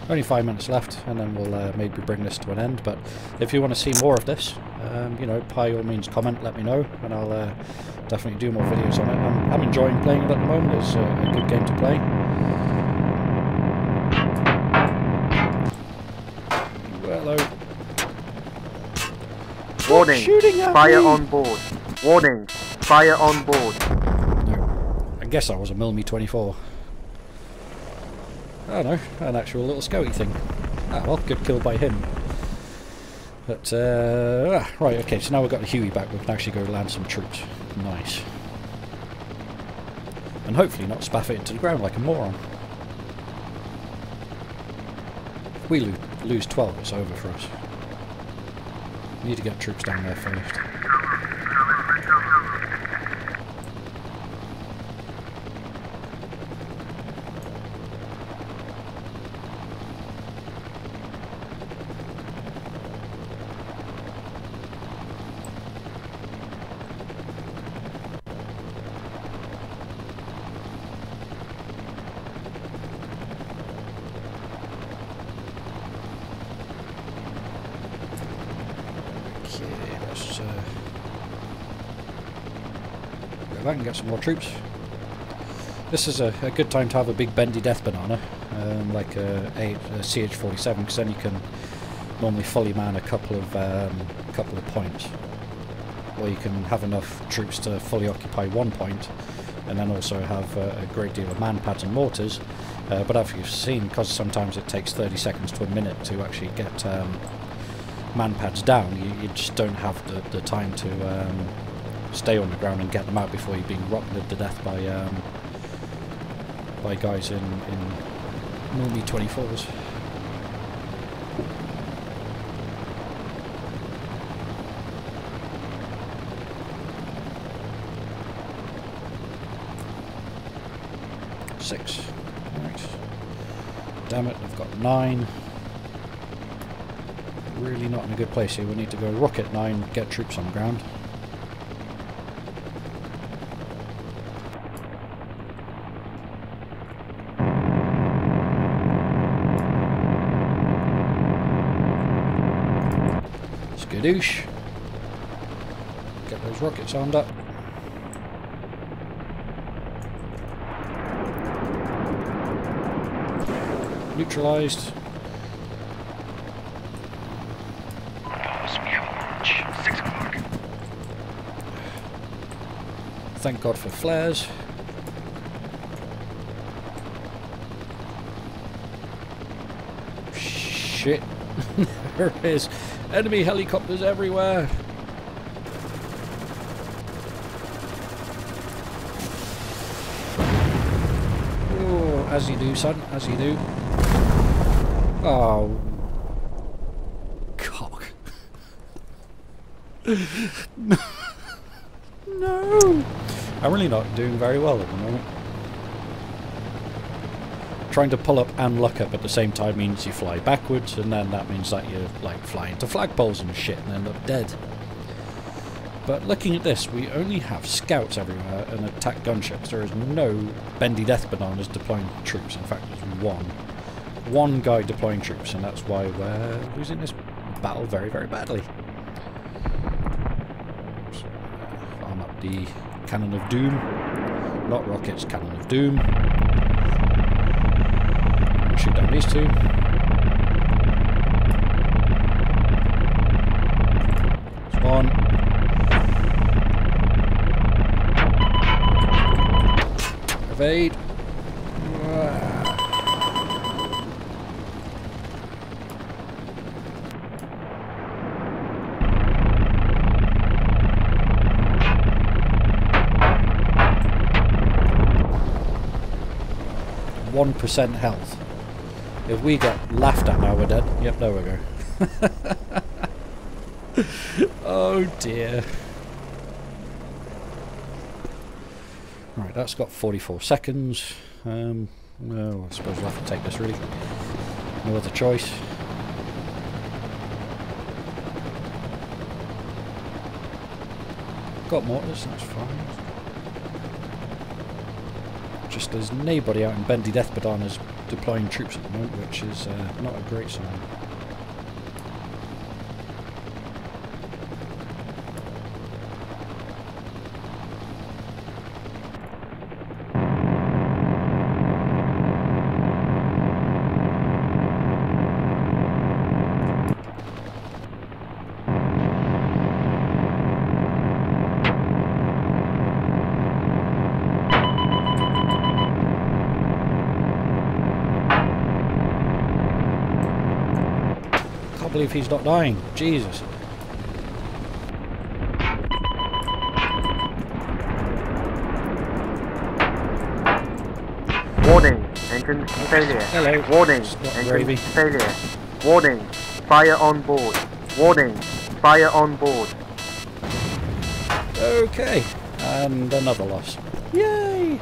Only 5 minutes left, and then we'll maybe bring this to an end. But if you want to see more of this, you know, by all means comment, let me know, and I'll definitely do more videos on it. I'm enjoying playing it at the moment. It's a good game to play. Hello. Warning, Shooting at fire me. on board. Warning, fire on board. No, I guess that was a Milmi-24. I don't know, an actual little scouty thing. Ah well, good kill by him. But, right, okay, so now we've got the Huey back, we can actually go land some troops. Nice. And hopefully not spaff it into the ground like a moron. If we lose 12, it's over for us. We need to get troops down there first. Go back and get some more troops. This is a good time to have a big bendy death banana, like a CH-47, because then you can normally fully man a couple of points, or you can have enough troops to fully occupy one point, and then also have a great deal of man pads and mortars. But as you've seen, because sometimes it takes 30 seconds to a minute to actually get man pads down, you just don't have the time to stay on the ground and get them out before you're being rocketed to death by guys in Milmi-24s. Six. Right. Damn it, I've got 9. Really not in a good place here. We need to go rocket 9, get troops on the ground. Skadoosh. Get those rockets armed up. Neutralised. Boss, we have a launch. 6 o'clock. Thank God for flares. Shit. There is enemy helicopters everywhere. Oh, as you do, son, as you do. Oh. Cock. No. I'm really not doing very well at the moment. Trying to pull up and look up at the same time means you fly backwards, and then that means that you like fly into flagpoles and shit and end up dead. But looking at this, we only have scouts everywhere and attack gunships. There is no bendy death bananas deploying troops. In fact, there's one guy deploying troops, and that's why we're losing this battle very, very badly. Arm up the Cannon of Doom. Not rockets, Cannon of Doom. Shoot down these two. There's one. Evade. 1% health. If we get laughed at now, we're dead. Yep, there we go. Oh dear. Right, that's got 44 seconds. Well, I suppose we'll have to take this, really. No other choice. Got mortars, that's fine. Just there's nobody out in Bendy Death Bananas deploying troops at the moment, which is not a great sign. I believe he's not dying. Jesus. Warning, engine failure. Hello. Warning, It's not engine gravy. failure. Warning, fire on board. Warning, fire on board. Okay. And another loss. Yay!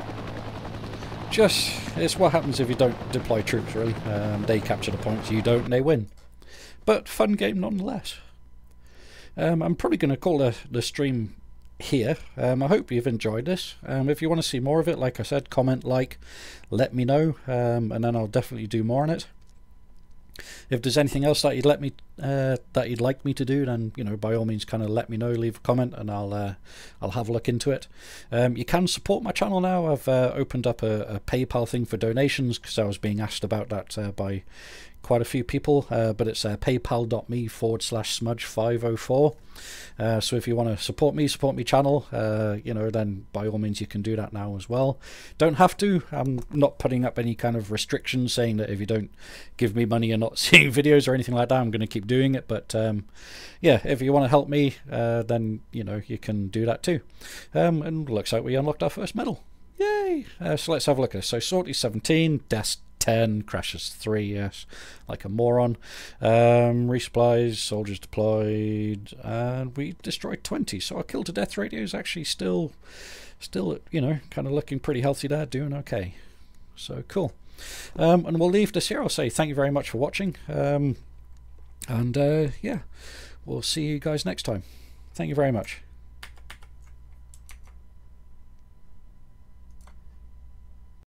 It's what happens if you don't deploy troops, really. They capture the points, you don't, and they win. But fun game nonetheless. I'm probably going to call the stream here. I hope you've enjoyed this. If you want to see more of it, like I said, comment, like, let me know, and then I'll definitely do more on it. If there's anything else that you'd like me to do, then by all means, kind of let me know. Leave a comment, and I'll have a look into it. You can support my channel now. I've opened up a PayPal thing for donations because I was being asked about that by quite a few people, but it's paypal.me/smudge504. So if you want to support me channel, then by all means you can do that now as well. Don't have to. I'm not putting up any kind of restrictions saying that if you don't give me money you're not seeing videos or anything like that. I'm going to keep doing it, but yeah, if you want to help me, then you can do that too. And looks like we unlocked our first medal. Yay! So let's have a look at this. So sorties 17, deaths 10, crashes 3, yes, like a moron. Resupplies, soldiers deployed, and we destroyed 20. So our kill to death ratio is actually still kind of looking pretty healthy there, doing okay. So cool. And we'll leave this here. I'll say thank you very much for watching, and yeah, we'll see you guys next time. Thank you very much.